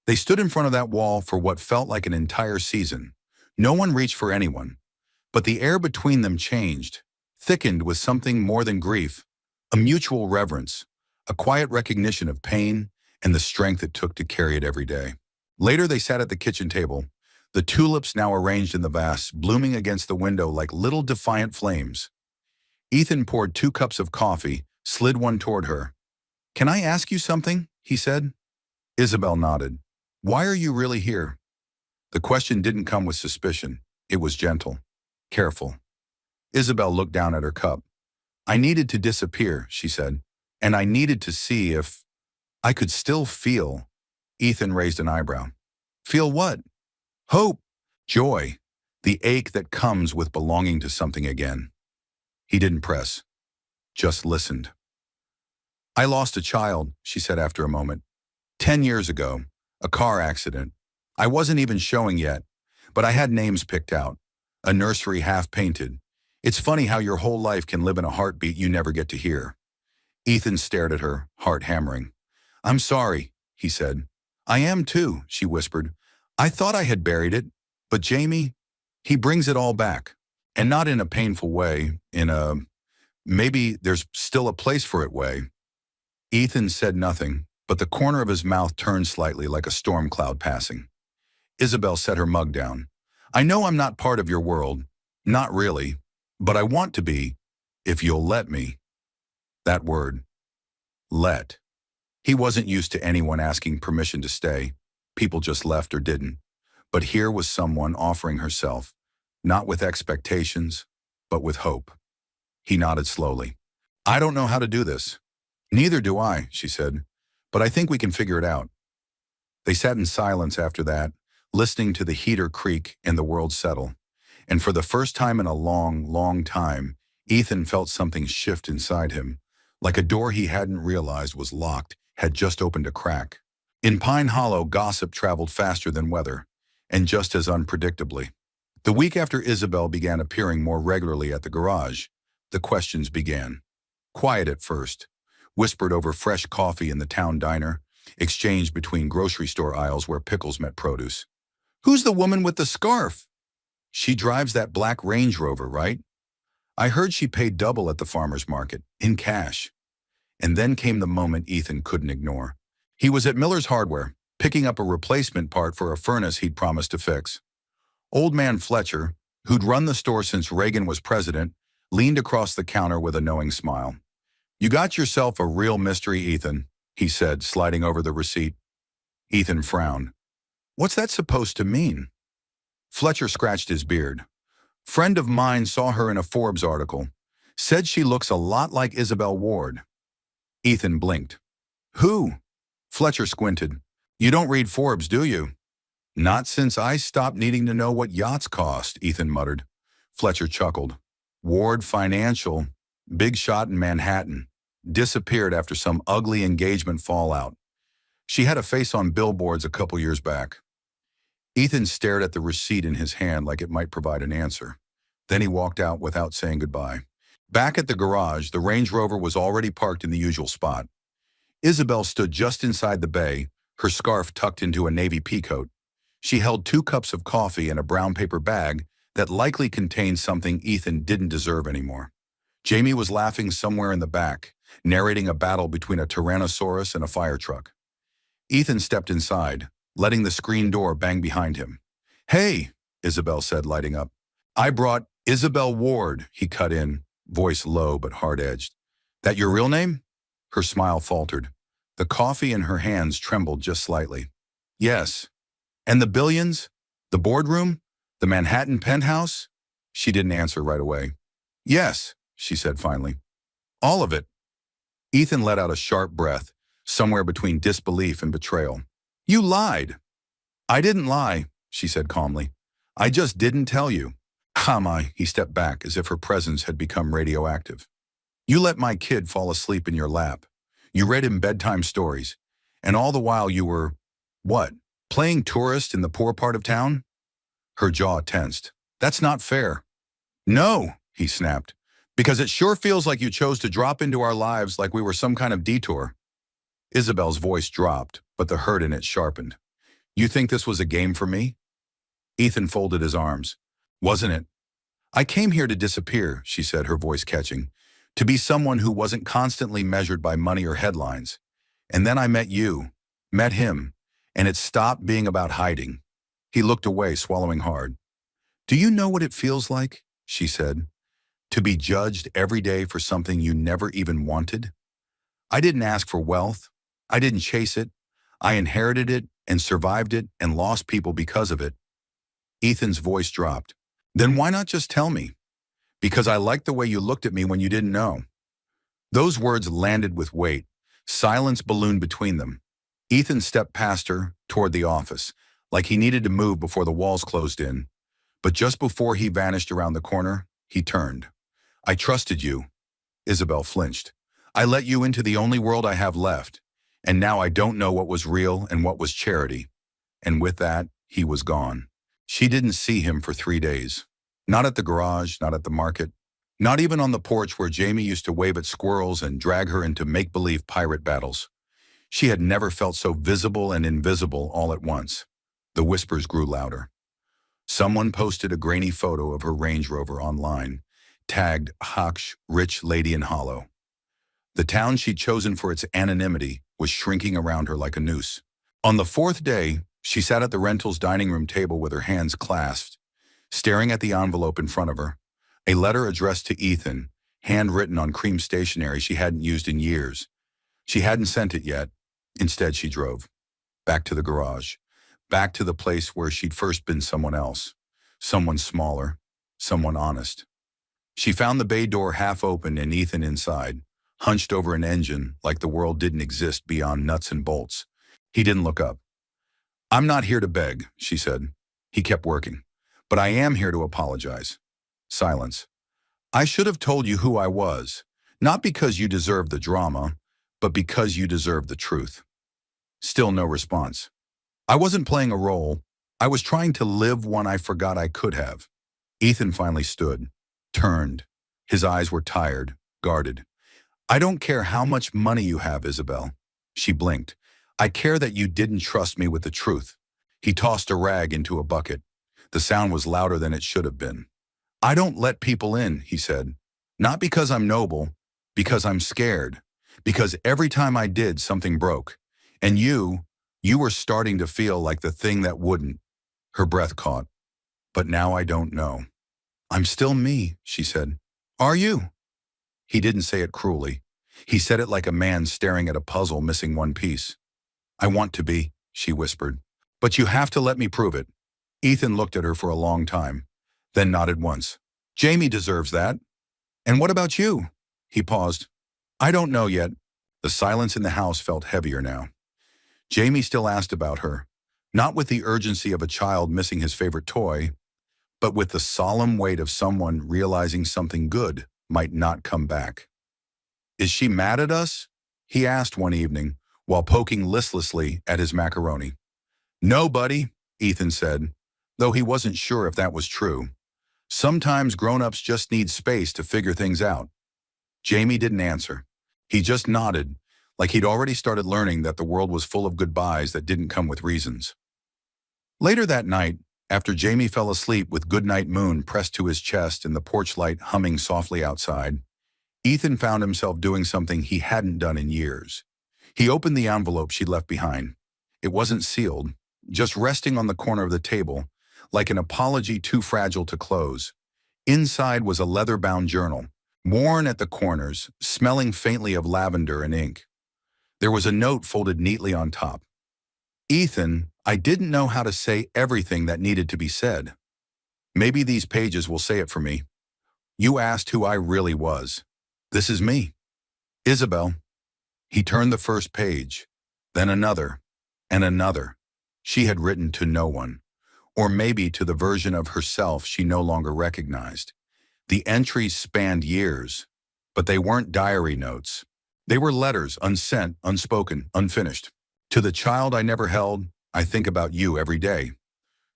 They stood in front of that wall for what felt like an entire season. No one reached for anyone. But the air between them changed, thickened with something more than grief, a mutual reverence, a quiet recognition of pain and the strength it took to carry it every day. Later they sat at the kitchen table, the tulips now arranged in the vase, blooming against the window like little defiant flames. Ethan poured 2 cups of coffee, slid one toward her. "Can I ask you something?" he said. Isabel nodded. "Why are you really here?" The question didn't come with suspicion. It was gentle, careful. Isabel looked down at her cup. "I needed to disappear," she said, "and I needed to see if I could still feel." Ethan raised an eyebrow. "Feel what?" "Hope, joy, the ache that comes with belonging to something again." He didn't press, just listened. "I lost a child," she said after a moment. 10 years ago, a car accident. I wasn't even showing yet, but I had names picked out. A nursery half painted. It's funny how your whole life can live in a heartbeat you never get to hear." Ethan stared at her, heart hammering. "I'm sorry," he said. "I am too," she whispered. "I thought I had buried it, but Jamie, he brings it all back. And not in a painful way, in a, maybe there's still a place for it way." Ethan said nothing, but the corner of his mouth turned slightly like a storm cloud passing. Isabel set her mug down. "I know I'm not part of your world. Not really. But I want to be, if you'll let me." That word. Let. He wasn't used to anyone asking permission to stay. People just left or didn't. But here was someone offering herself, not with expectations, but with hope. He nodded slowly. "I don't know how to do this." "Neither do I," she said. "But I think we can figure it out." They sat in silence after that, listening to the heater creak and the world settle. And for the first time in a long, long time, Ethan felt something shift inside him, like a door he hadn't realized was locked had just opened a crack. In Pine Hollow, gossip traveled faster than weather, and just as unpredictably. The week after Isabel began appearing more regularly at the garage, the questions began. Quiet at first, whispered over fresh coffee in the town diner, exchanged between grocery store aisles where pickles met produce. "Who's the woman with the scarf?" "She drives that black Range Rover, right? I heard she paid double at the farmer's market, in cash." And then came the moment Ethan couldn't ignore. He was at Miller's Hardware, picking up a replacement part for a furnace he'd promised to fix. Old man Fletcher, who'd run the store since Reagan was president, leaned across the counter with a knowing smile. "You got yourself a real mystery, Ethan," he said, sliding over the receipt. Ethan frowned. "What's that supposed to mean?" Fletcher scratched his beard. "Friend of mine saw her in a Forbes article. Said she looks a lot like Isabel Ward." Ethan blinked. "Who?" Fletcher squinted. "You don't read Forbes, do you?" "Not since I stopped needing to know what yachts cost," Ethan muttered. Fletcher chuckled. "Ward Financial, big shot in Manhattan. Disappeared after some ugly engagement fallout. She had a face on billboards a couple years back." Ethan stared at the receipt in his hand like it might provide an answer. Then he walked out without saying goodbye. Back at the garage, the Range Rover was already parked in the usual spot. Isabel stood just inside the bay, her scarf tucked into a navy peacoat. She held 2 cups of coffee in a brown paper bag that likely contained something Ethan didn't deserve anymore. Jamie was laughing somewhere in the back, narrating a battle between a Tyrannosaurus and a fire truck. Ethan stepped inside, letting the screen door bang behind him. "Hey," Isabel said, lighting up. "I brought Isabel Ward," he cut in, voice low but hard-edged. "That your real name?" Her smile faltered. The coffee in her hands trembled just slightly. "Yes." "And the billions? The boardroom? The Manhattan penthouse?" She didn't answer right away. "Yes," she said finally. "All of it." Ethan let out a sharp breath, somewhere between disbelief and betrayal. "You lied." "I didn't lie," she said calmly. "I just didn't tell you." "Hamai," he stepped back as if her presence had become radioactive. "You let my kid fall asleep in your lap. You read him bedtime stories. And all the while you were, what, playing tourist in the poor part of town?" Her jaw tensed. "That's not fair." "No," he snapped, "because it sure feels like you chose to drop into our lives like we were some kind of detour." Isabel's voice dropped, but the hurt in it sharpened. "You think this was a game for me?" Ethan folded his arms. "Wasn't it? I came here to disappear," she said, her voice catching, "to be someone who wasn't constantly measured by money or headlines. And then I met you, met him, and it stopped being about hiding." He looked away, swallowing hard. "Do you know what it feels like," she said, "to be judged every day for something you never even wanted? I didn't ask for wealth. I didn't chase it. I inherited it and survived it and lost people because of it." Ethan's voice dropped. "Then why not just tell me?" "Because I liked the way you looked at me when you didn't know." Those words landed with weight. Silence ballooned between them. Ethan stepped past her, toward the office, like he needed to move before the walls closed in. But just before he vanished around the corner, he turned. "I trusted you." Isabel flinched. "I let you into the only world I have left, and now I don't know what was real and what was charity." And with that, he was gone. She didn't see him for 3 days. Not at the garage, not at the market, not even on the porch where Jamie used to wave at squirrels and drag her into make-believe pirate battles. She had never felt so visible and invisible all at once. The whispers grew louder. Someone posted a grainy photo of her Range Rover online, tagged "Haksh, Rich Lady in Hollow." The town she'd chosen for its anonymity was shrinking around her like a noose. On the 4th day, she sat at the rental's dining room table with her hands clasped, staring at the envelope in front of her, a letter addressed to Ethan, handwritten on cream stationery she hadn't used in years. She hadn't sent it yet. Instead, she drove. Back to the garage. Back to the place where she'd first been someone else. Someone smaller. Someone honest. She found the bay door half open and Ethan inside, hunched over an engine like the world didn't exist beyond nuts and bolts. He didn't look up. "I'm not here to beg," she said. He kept working. "But I am here to apologize." Silence. I should have told you who I was, not because you deserved the drama, but because you deserved the truth. Still no response. I wasn't playing a role. I was trying to live one I forgot I could have. Ethan finally stood, turned. His eyes were tired, guarded. I don't care how much money you have, Isabel. She blinked. I care that you didn't trust me with the truth. He tossed a rag into a bucket. The sound was louder than it should have been. I don't let people in, he said. Not because I'm noble, because I'm scared. Because every time I did, something broke. And you were starting to feel like the thing that wouldn't. Her breath caught. But now I don't know. I'm still me, she said. Are you? He didn't say it cruelly. He said it like a man staring at a puzzle missing one piece. I want to be, she whispered. But you have to let me prove it. Ethan looked at her for a long time, then nodded once. Jamie deserves that. And what about you? He paused. I don't know yet. The silence in the house felt heavier now. Jamie still asked about her, not with the urgency of a child missing his favorite toy, but with the solemn weight of someone realizing something good might not come back. Is she mad at us? He asked one evening, while poking listlessly at his macaroni. No, buddy, Ethan said, though he wasn't sure if that was true. Sometimes grown-ups just need space to figure things out. Jamie didn't answer. He just nodded, like he'd already started learning that the world was full of goodbyes that didn't come with reasons. Later that night, after Jamie fell asleep with Goodnight Moon pressed to his chest and the porch light humming softly outside, Ethan found himself doing something he hadn't done in years. He opened the envelope she'd left behind. It wasn't sealed, just resting on the corner of the table, like an apology too fragile to close. Inside was a leather-bound journal, worn at the corners, smelling faintly of lavender and ink. There was a note folded neatly on top. Ethan, I didn't know how to say everything that needed to be said. Maybe these pages will say it for me. You asked who I really was. This is me. Isabel. He turned the first page, then another, and another. She had written to no one, or maybe to the version of herself she no longer recognized. The entries spanned years, but they weren't diary notes. They were letters, unsent, unspoken, unfinished. To the child I never held, I think about you every day.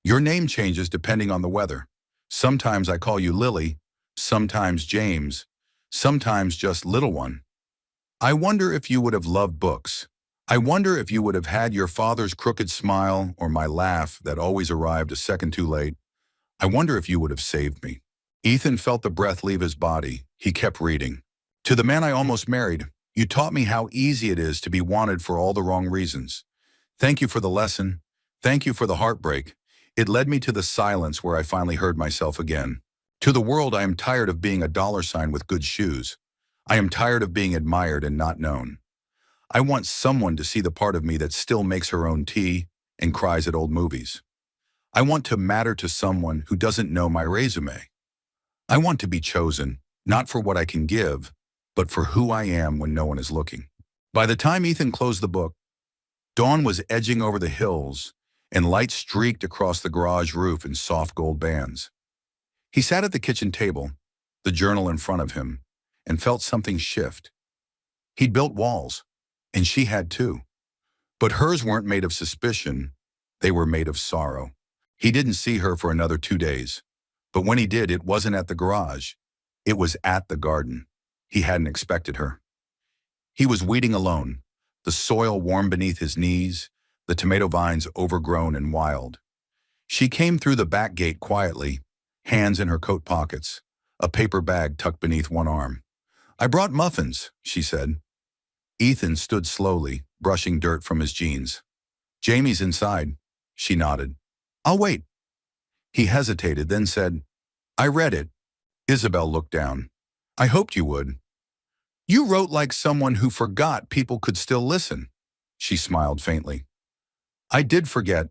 Your name changes depending on the weather. Sometimes I call you Lily, sometimes James, sometimes just Little One. I wonder if you would have loved books. I wonder if you would have had your father's crooked smile or my laugh that always arrived a second too late. I wonder if you would have saved me. Ethan felt the breath leave his body. He kept reading. To the man I almost married, you taught me how easy it is to be wanted for all the wrong reasons. Thank you for the lesson. Thank you for the heartbreak. It led me to the silence where I finally heard myself again. To the world, I am tired of being a dollar sign with good shoes. I am tired of being admired and not known. I want someone to see the part of me that still makes her own tea and cries at old movies. I want to matter to someone who doesn't know my resume. I want to be chosen, not for what I can give, but for who I am when no one is looking. By the time Ethan closed the book, dawn was edging over the hills, and light streaked across the garage roof in soft gold bands. He sat at the kitchen table, the journal in front of him, and felt something shift. He'd built walls, and she had too. But hers weren't made of suspicion, they were made of sorrow. He didn't see her for another 2 days. But when he did, it wasn't at the garage. It was at the garden. He hadn't expected her. He was weeding alone, the soil warm beneath his knees, the tomato vines overgrown and wild. She came through the back gate quietly, hands in her coat pockets, a paper bag tucked beneath one arm. I brought muffins, she said. Ethan stood slowly, brushing dirt from his jeans. Jamie's inside, she nodded. I'll wait. He hesitated, then said, I read it. Isabel looked down. I hoped you would. You wrote like someone who forgot people could still listen. She smiled faintly. I did forget.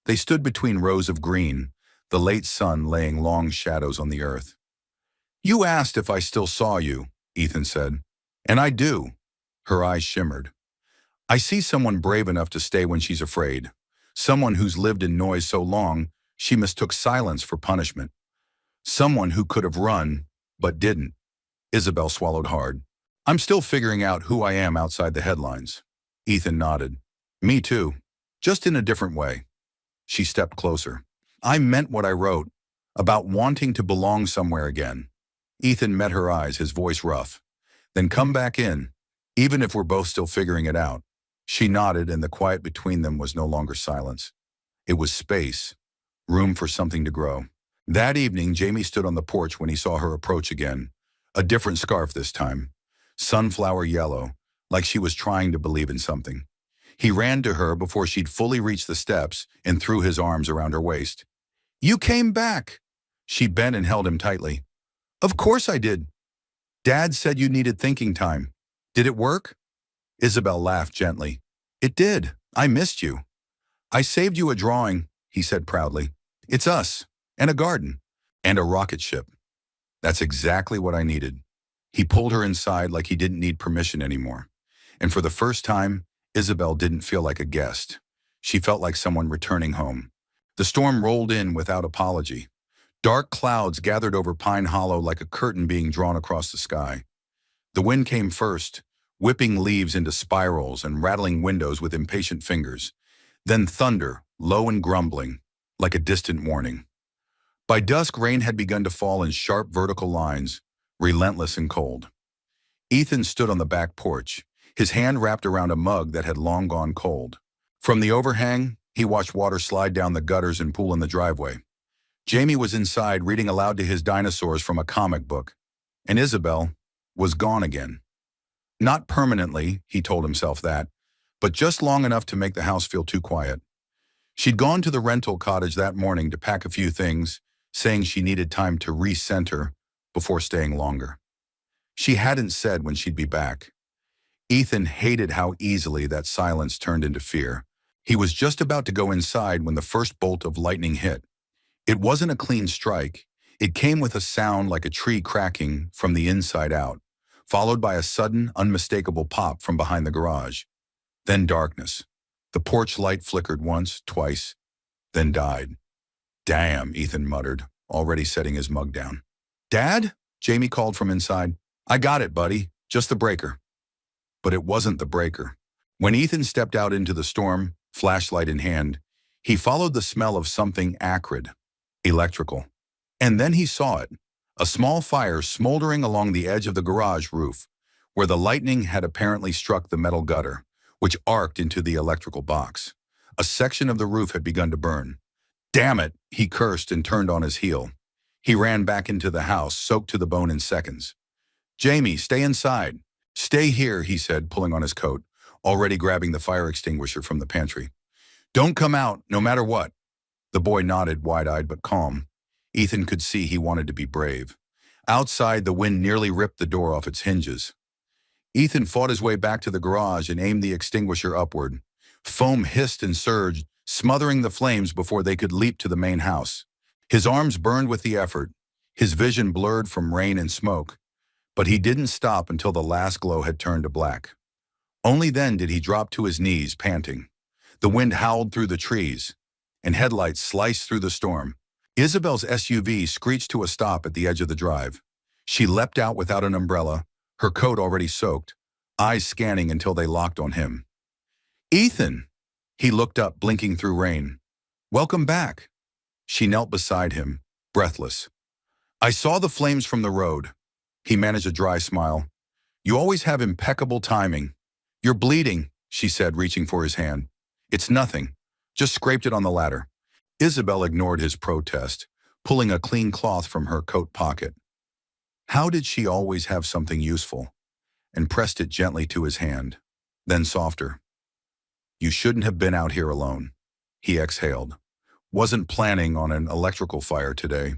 They stood between rows of green, the late sun laying long shadows on the earth. You asked if I still saw you, Ethan said. And I do. Her eyes shimmered. I see someone brave enough to stay when she's afraid. Someone who's lived in noise so long, she mistook silence for punishment. Someone who could have run, but didn't. Isabel swallowed hard. I'm still figuring out who I am outside the headlines. Ethan nodded. Me too. Just in a different way. She stepped closer. I meant what I wrote, about wanting to belong somewhere again. Ethan met her eyes, his voice rough. Then come back in, even if we're both still figuring it out. She nodded, and the quiet between them was no longer silence. It was space, room for something to grow. That evening, Jamie stood on the porch when he saw her approach again. A different scarf this time. Sunflower yellow, like she was trying to believe in something. He ran to her before she'd fully reached the steps and threw his arms around her waist. You came back! She bent and held him tightly. Of course I did. Dad said you needed thinking time. Did it work? Isabel laughed gently. It did. I missed you. I saved you a drawing, he said proudly. It's us, and a garden, and a rocket ship. That's exactly what I needed. He pulled her inside like he didn't need permission anymore. And for the first time, Isabel didn't feel like a guest. She felt like someone returning home. The storm rolled in without apology. Dark clouds gathered over Pine Hollow like a curtain being drawn across the sky. The wind came first, whipping leaves into spirals and rattling windows with impatient fingers. Then thunder, low and grumbling, like a distant warning. By dusk, rain had begun to fall in sharp vertical lines, relentless and cold. Ethan stood on the back porch, his hand wrapped around a mug that had long gone cold. From the overhang, he watched water slide down the gutters and pool in the driveway. Jamie was inside reading aloud to his dinosaurs from a comic book, and Isabel was gone again. Not permanently, he told himself that, but just long enough to make the house feel too quiet. She'd gone to the rental cottage that morning to pack a few things, saying she needed time to recenter before staying longer. She hadn't said when she'd be back. Ethan hated how easily that silence turned into fear. He was just about to go inside when the first bolt of lightning hit. It wasn't a clean strike. It came with a sound like a tree cracking from the inside out, followed by a sudden, unmistakable pop from behind the garage. Then darkness. The porch light flickered once, twice, then died. Damn, Ethan muttered, already setting his mug down. Dad? Jamie called from inside. I got it, buddy. Just the breaker. But it wasn't the breaker. When Ethan stepped out into the storm, flashlight in hand, he followed the smell of something acrid. Electrical. And then he saw it, a small fire smoldering along the edge of the garage roof, where the lightning had apparently struck the metal gutter, which arced into the electrical box. A section of the roof had begun to burn. Damn it, he cursed and turned on his heel. He ran back into the house, soaked to the bone in seconds. Jamie, stay inside. Stay here, he said, pulling on his coat, already grabbing the fire extinguisher from the pantry. Don't come out, no matter what. The boy nodded, wide-eyed but calm. Ethan could see he wanted to be brave. Outside, the wind nearly ripped the door off its hinges. Ethan fought his way back to the garage and aimed the extinguisher upward. Foam hissed and surged, smothering the flames before they could leap to the main house. His arms burned with the effort, his vision blurred from rain and smoke, but he didn't stop until the last glow had turned to black. Only then did he drop to his knees, panting. The wind howled through the trees, and headlights sliced through the storm. Isabel's SUV screeched to a stop at the edge of the drive. She leapt out without an umbrella, her coat already soaked, eyes scanning until they locked on him. Ethan! He looked up, blinking through rain. Welcome back. She knelt beside him, breathless. I saw the flames from the road. He managed a dry smile. You always have impeccable timing. You're bleeding, she said, reaching for his hand. It's nothing. Just scraped it on the ladder. Isabel ignored his protest, pulling a clean cloth from her coat pocket. How did she always have something useful? And pressed it gently to his hand, then softer. You shouldn't have been out here alone. He exhaled. Wasn't planning on an electrical fire today.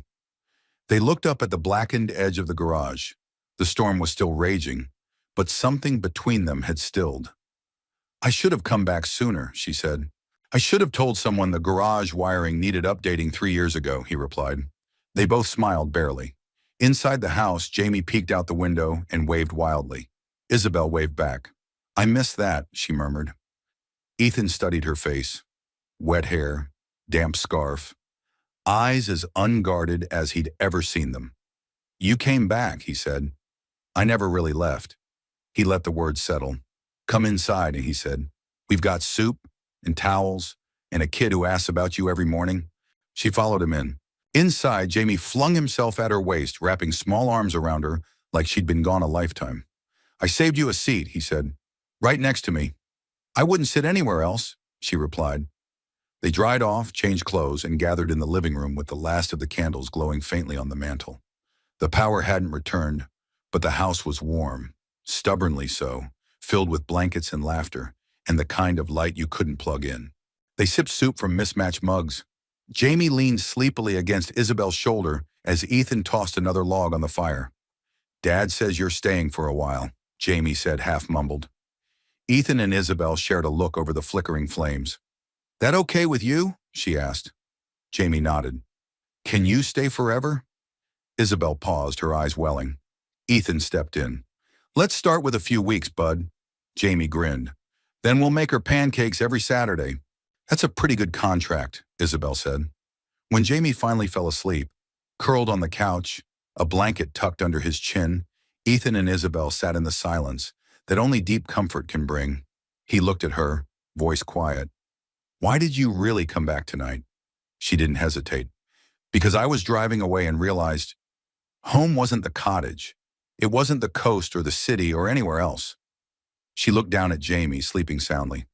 They looked up at the blackened edge of the garage. The storm was still raging, but something between them had stilled. I should have come back sooner, she said. I should have told someone the garage wiring needed updating 3 years ago, he replied. They both smiled barely. Inside the house, Jamie peeked out the window and waved wildly. Isabel waved back. I missed that, she murmured. Ethan studied her face. Wet hair, damp scarf, eyes as unguarded as he'd ever seen them. You came back, he said. I never really left. He let the words settle. Come inside, he said. We've got soup and towels and a kid who asks about you every morning. She followed him in. Inside, Jamie flung himself at her waist, wrapping small arms around her like she'd been gone a lifetime. I saved you a seat, he said. Right next to me. I wouldn't sit anywhere else, she replied. They dried off, changed clothes, and gathered in the living room with the last of the candles glowing faintly on the mantel. The power hadn't returned, but the house was warm, stubbornly so, filled with blankets and laughter, and the kind of light you couldn't plug in. They sipped soup from mismatched mugs. Jamie leaned sleepily against Isabel's shoulder as Ethan tossed another log on the fire. Dad says you're staying for a while, Jamie said, half-mumbled. Ethan and Isabel shared a look over the flickering flames. That okay with you? She asked. Jamie nodded. Can you stay forever? Isabel paused, her eyes welling. Ethan stepped in. Let's start with a few weeks, bud. Jamie grinned. Then we'll make her pancakes every Saturday. That's a pretty good contract, Isabel said. When Jamie finally fell asleep, curled on the couch, a blanket tucked under his chin, Ethan and Isabel sat in the silence that only deep comfort can bring. He looked at her, voice quiet. Why did you really come back tonight? She didn't hesitate. Because I was driving away and realized home wasn't the cottage. It wasn't the coast or the city or anywhere else. She looked down at Jamie, sleeping soundly.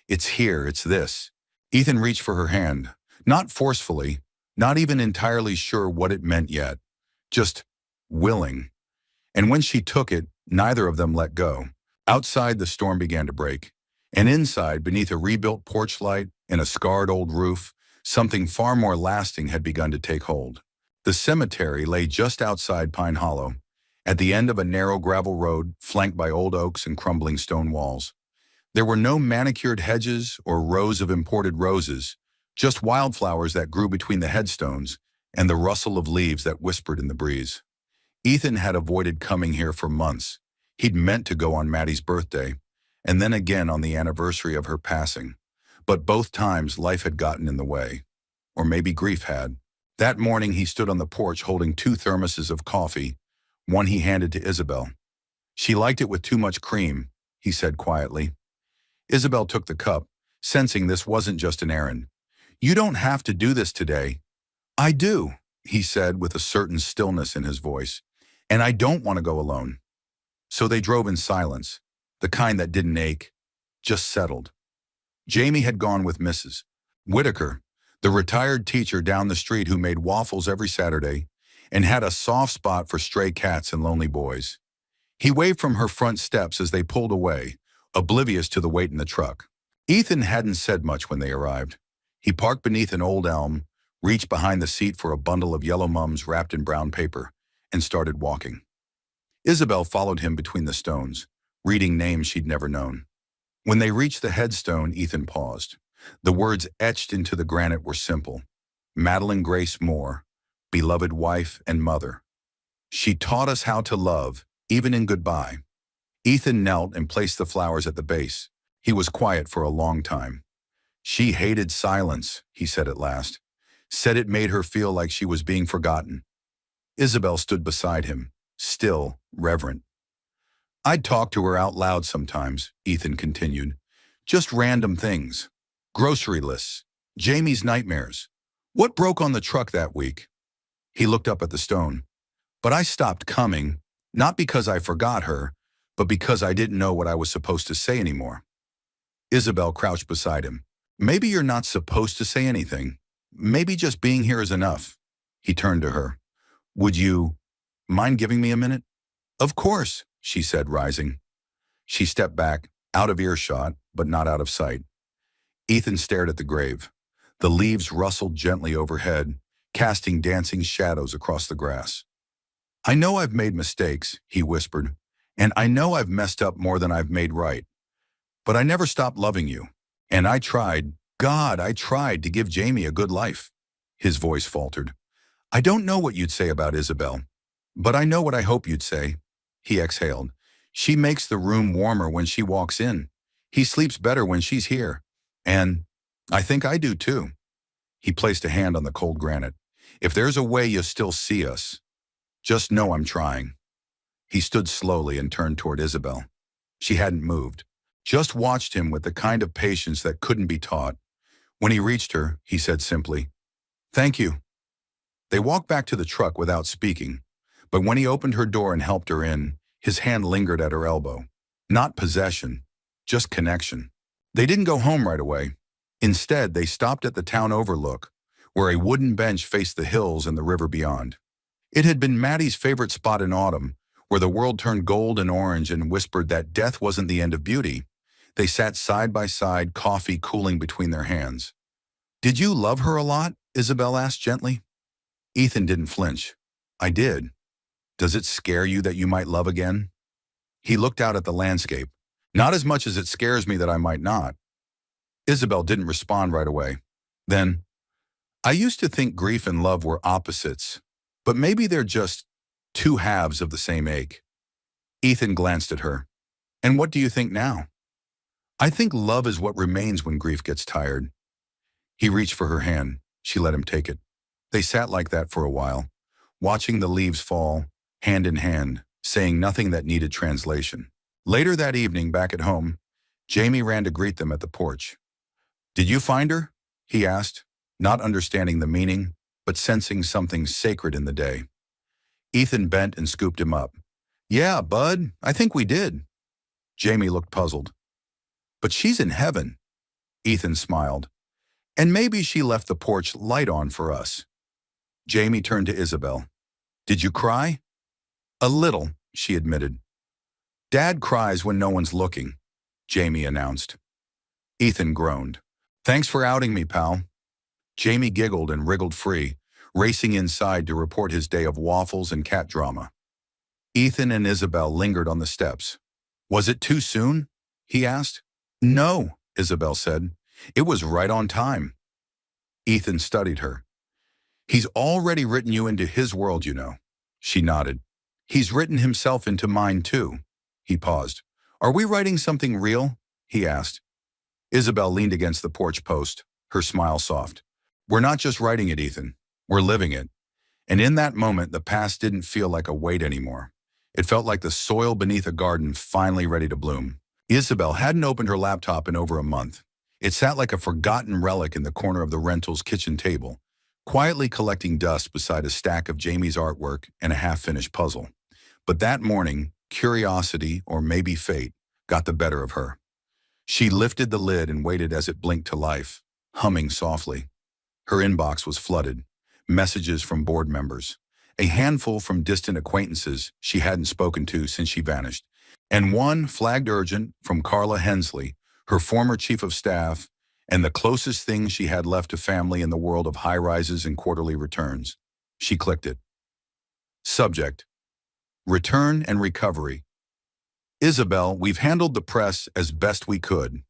It's here, it's this. Ethan reached for her hand, not forcefully, not even entirely sure what it meant yet, just willing. And when she took it, neither of them let go. Outside, the storm began to break. And inside, beneath a rebuilt porch light and a scarred old roof, something far more lasting had begun to take hold. The cemetery lay just outside Pine Hollow, at the end of a narrow gravel road flanked by old oaks and crumbling stone walls. There were no manicured hedges or rows of imported roses, just wildflowers that grew between the headstones and the rustle of leaves that whispered in the breeze. Ethan had avoided coming here for months. He'd meant to go on Maddie's birthday, and then again on the anniversary of her passing. But both times life had gotten in the way. Or maybe grief had. That morning he stood on the porch holding 2 thermoses of coffee, one he handed to Isabel. She liked it with too much cream, he said quietly. Isabel took the cup, sensing this wasn't just an errand. You don't have to do this today. I do, he said with a certain stillness in his voice. And I don't want to go alone. So they drove in silence, the kind that didn't ache, just settled. Jamie had gone with Mrs. Whitaker, the retired teacher down the street who made waffles every Saturday and had a soft spot for stray cats and lonely boys. He waved from her front steps as they pulled away, oblivious to the weight in the truck. Ethan hadn't said much when they arrived. He parked beneath an old elm, reached behind the seat for a bundle of yellow mums wrapped in brown paper, and started walking. Isabel followed him between the stones, reading names she'd never known. When they reached the headstone, Ethan paused. The words etched into the granite were simple. Madeline Grace Moore, beloved wife and mother. She taught us how to love, even in goodbye. Ethan knelt and placed the flowers at the base. He was quiet for a long time. She hated silence, he said at last. Said it made her feel like she was being forgotten. Isabel stood beside him, still, reverent. I'd talk to her out loud sometimes, Ethan continued. Just random things. Grocery lists. Jamie's nightmares. What broke on the truck that week? He looked up at the stone. But I stopped coming, not because I forgot her, but because I didn't know what I was supposed to say anymore. Isabel crouched beside him. Maybe you're not supposed to say anything. Maybe just being here is enough. He turned to her. Would you mind giving me a minute? Of course, she said, rising. She stepped back, out of earshot, but not out of sight. Ethan stared at the grave. The leaves rustled gently overhead, casting dancing shadows across the grass. I know I've made mistakes, he whispered, and I know I've messed up more than I've made right. But I never stopped loving you. And I tried, God, I tried to give Jamie a good life. His voice faltered. I don't know what you'd say about Isabel, but I know what I hope you'd say. He exhaled. She makes the room warmer when she walks in. He sleeps better when she's here. And I think I do too. He placed a hand on the cold granite. If there's a way you still see us. Just know I'm trying." He stood slowly and turned toward Isabel. She hadn't moved, just watched him with the kind of patience that couldn't be taught. When he reached her, he said simply, "Thank you." They walked back to the truck without speaking, but when he opened her door and helped her in, his hand lingered at her elbow. Not possession, just connection. They didn't go home right away. Instead, they stopped at the town overlook, where a wooden bench faced the hills and the river beyond. It had been Maddie's favorite spot in autumn, where the world turned gold and orange and whispered that death wasn't the end of beauty. They sat side by side, coffee cooling between their hands. "Did you love her a lot?" Isabel asked gently. Ethan didn't flinch. "I did. Does it scare you that you might love again?" He looked out at the landscape. "Not as much as it scares me that I might not." Isabel didn't respond right away. Then, "I used to think grief and love were opposites, but maybe they're just two halves of the same ache." Ethan glanced at her. "And what do you think now?" "I think love is what remains when grief gets tired." He reached for her hand. She let him take it. They sat like that for a while, watching the leaves fall, hand in hand, saying nothing that needed translation. Later that evening, back at home, Jamie ran to greet them at the porch. "Did you find her?" he asked, not understanding the meaning, but sensing something sacred in the day. Ethan bent and scooped him up. "Yeah, bud, I think we did." Jamie looked puzzled. "But she's in heaven." Ethan smiled. "And maybe she left the porch light on for us." Jamie turned to Isabel. "Did you cry?" "A little," she admitted. "Dad cries when no one's looking," Jamie announced. Ethan groaned. "Thanks for outing me, pal." Jamie giggled and wriggled free, racing inside to report his day of waffles and cat drama. Ethan and Isabel lingered on the steps. "Was it too soon?" he asked. "No," Isabel said. "It was right on time." Ethan studied her. "He's already written you into his world, you know." She nodded. "He's written himself into mine, too." He paused. "Are we writing something real?" he asked. Isabel leaned against the porch post, her smile soft. "We're not just writing it, Ethan. We're living it." And in that moment, the past didn't feel like a weight anymore. It felt like the soil beneath a garden finally ready to bloom. Isabel hadn't opened her laptop in over a month. It sat like a forgotten relic in the corner of the rental's kitchen table, quietly collecting dust beside a stack of Jamie's artwork and a half-finished puzzle. But that morning, curiosity, or maybe fate, got the better of her. She lifted the lid and waited as it blinked to life, humming softly. Her inbox was flooded. Messages from board members. A handful from distant acquaintances she hadn't spoken to since she vanished. And one, flagged urgent, from Carla Hensley, her former chief of staff, and the closest thing she had left to family in the world of high-rises and quarterly returns. She clicked it. Subject: Return and Recovery. Isabel, we've handled the press as best we could.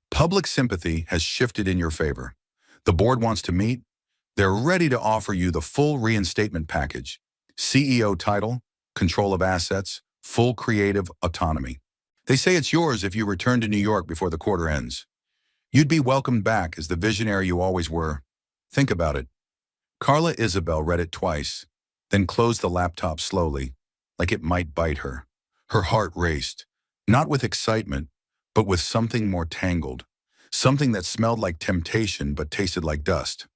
Public sympathy has shifted in your favor. The board wants to meet. They're ready to offer you the full reinstatement package. CEO title, control of assets, full creative autonomy. They say it's yours if you return to New York before the quarter ends. You'd be welcomed back as the visionary you always were. Think about it. Carla Isabel read it twice, then closed the laptop slowly, like it might bite her. Her heart raced, not with excitement, but with something more tangled, something that smelled like temptation but tasted like dust.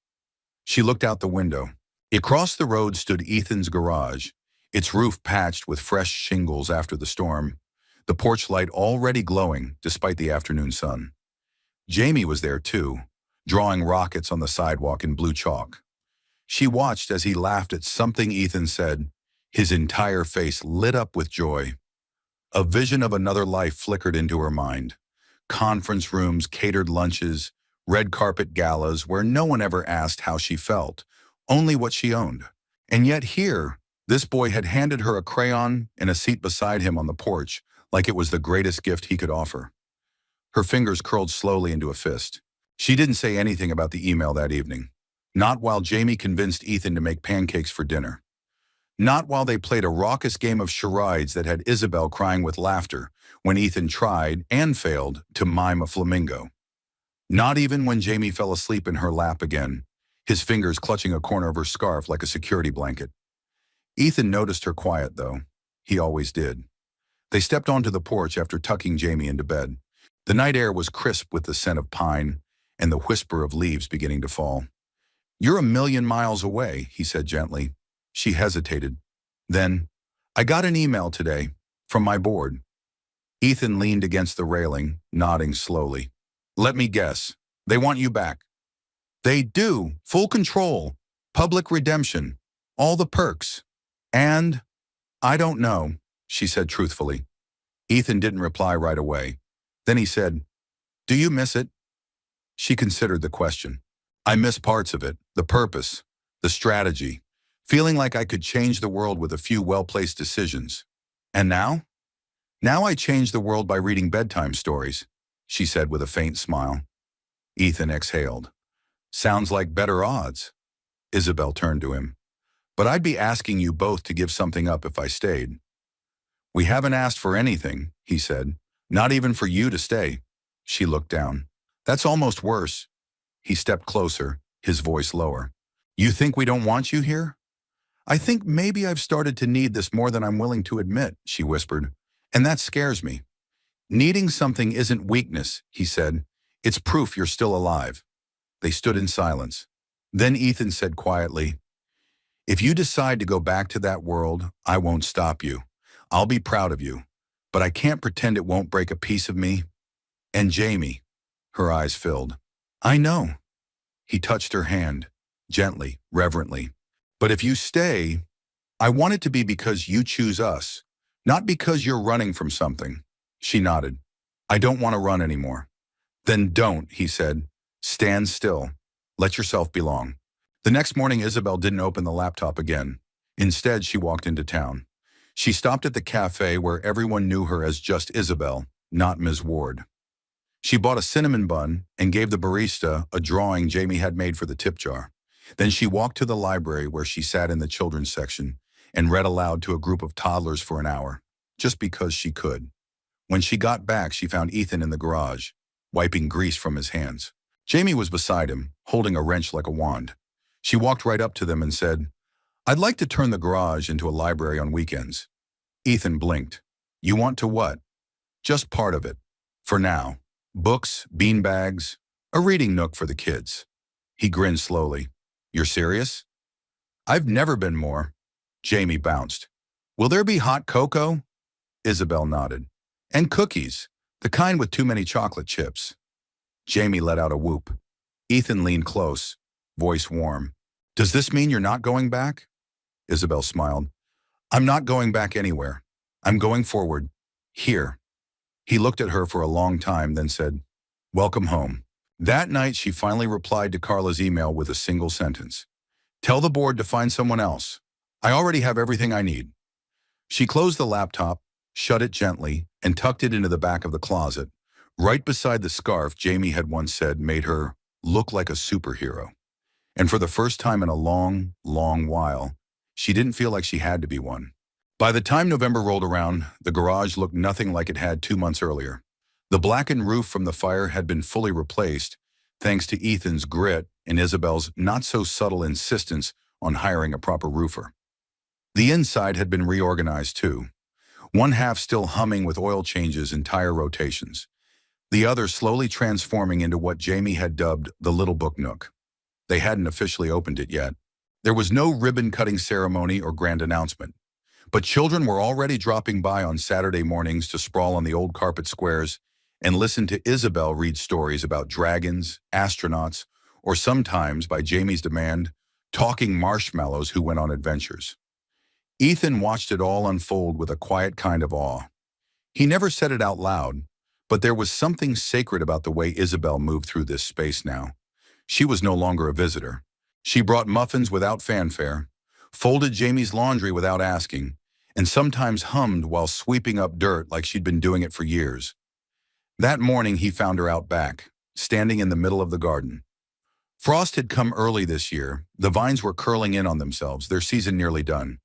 She looked out the window. Across the road stood Ethan's garage, its roof patched with fresh shingles after the storm, the porch light already glowing despite the afternoon sun. Jamie was there too, drawing rockets on the sidewalk in blue chalk. She watched as he laughed at something Ethan said, his entire face lit up with joy. A vision of another life flickered into her mind. Conference rooms, catered lunches, red carpet galas where no one ever asked how she felt, only what she owned. And yet here, this boy had handed her a crayon and a seat beside him on the porch, like it was the greatest gift he could offer. Her fingers curled slowly into a fist. She didn't say anything about the email that evening. Not while Jamie convinced Ethan to make pancakes for dinner. Not while they played a raucous game of charades that had Isabel crying with laughter when Ethan tried, and failed, to mime a flamingo. Not even when Jamie fell asleep in her lap again, his fingers clutching a corner of her scarf like a security blanket. Ethan noticed her quiet, though. He always did. They stepped onto the porch after tucking Jamie into bed. The night air was crisp with the scent of pine and the whisper of leaves beginning to fall. "You're a million miles away," he said gently. She hesitated. Then, "I got an email today, from my board." Ethan leaned against the railing, nodding slowly. "Let me guess. They want you back." "They do. Full control. Public redemption. All the perks. And I don't know," she said truthfully. Ethan didn't reply right away. Then he said, "Do you miss it?" She considered the question. "I miss parts of it, the purpose, the strategy, feeling like I could change the world with a few well-placed decisions. And now? Now I change the world by reading bedtime stories," she said with a faint smile. Ethan exhaled. "Sounds like better odds." Isabel turned to him. "But I'd be asking you both to give something up if I stayed." "We haven't asked for anything," he said. "Not even for you to stay." She looked down. "That's almost worse." He stepped closer, his voice lower. "You think we don't want you here?" "I think maybe I've started to need this more than I'm willing to admit," she whispered. "And that scares me." "Needing something isn't weakness," he said. "It's proof you're still alive." They stood in silence. Then Ethan said quietly, "If you decide to go back to that world, I won't stop you. I'll be proud of you. But I can't pretend it won't break a piece of me. And Jamie." Her eyes filled. "I know." He touched her hand, gently, reverently. "But if you stay, I want it to be because you choose us, not because you're running from something." She nodded. "I don't want to run anymore." "Then don't," he said. "Stand still. Let yourself belong." The next morning, Isabel didn't open the laptop again. Instead, she walked into town. She stopped at the cafe where everyone knew her as just Isabel, not Ms. Ward. She bought a cinnamon bun and gave the barista a drawing Jamie had made for the tip jar. Then she walked to the library where she sat in the children's section and read aloud to a group of toddlers for an hour, just because she could. When she got back, she found Ethan in the garage, wiping grease from his hands. Jamie was beside him, holding a wrench like a wand. She walked right up to them and said, "I'd like to turn the garage into a library on weekends." Ethan blinked. "You want to what?" "Just part of it. For now. Books, beanbags, a reading nook for the kids." He grinned slowly. "You're serious?" "I've never been more." Jamie bounced. "Will there be hot cocoa?" Isabel nodded. "And cookies, the kind with too many chocolate chips." Jamie let out a whoop. Ethan leaned close, voice warm. "Does this mean you're not going back?" Isabel smiled. "I'm not going back anywhere. I'm going forward. Here." He looked at her for a long time, then said, "Welcome home." That night, she finally replied to Carla's email with a single sentence. "Tell the board to find someone else. I already have everything I need." She closed the laptop, shut it gently, and tucked it into the back of the closet, right beside the scarf Jamie had once said made her look like a superhero. And for the first time in a long, long while, she didn't feel like she had to be one. By the time November rolled around, the garage looked nothing like it had 2 months earlier. The blackened roof from the fire had been fully replaced, thanks to Ethan's grit and Isabel's not-so-subtle insistence on hiring a proper roofer. The inside had been reorganized too, one half still humming with oil changes and tire rotations, the other slowly transforming into what Jamie had dubbed the Little Book Nook. They hadn't officially opened it yet. There was no ribbon-cutting ceremony or grand announcement. But children were already dropping by on Saturday mornings to sprawl on the old carpet squares and listen to Isabel read stories about dragons, astronauts, or sometimes, by Jamie's demand, talking marshmallows who went on adventures. Ethan watched it all unfold with a quiet kind of awe. He never said it out loud, but there was something sacred about the way Isabel moved through this space now. She was no longer a visitor. She brought muffins without fanfare, folded Jamie's laundry without asking, and sometimes hummed while sweeping up dirt like she'd been doing it for years. That morning he found her out back, standing in the middle of the garden. Frost had come early this year. The vines were curling in on themselves, their season nearly done.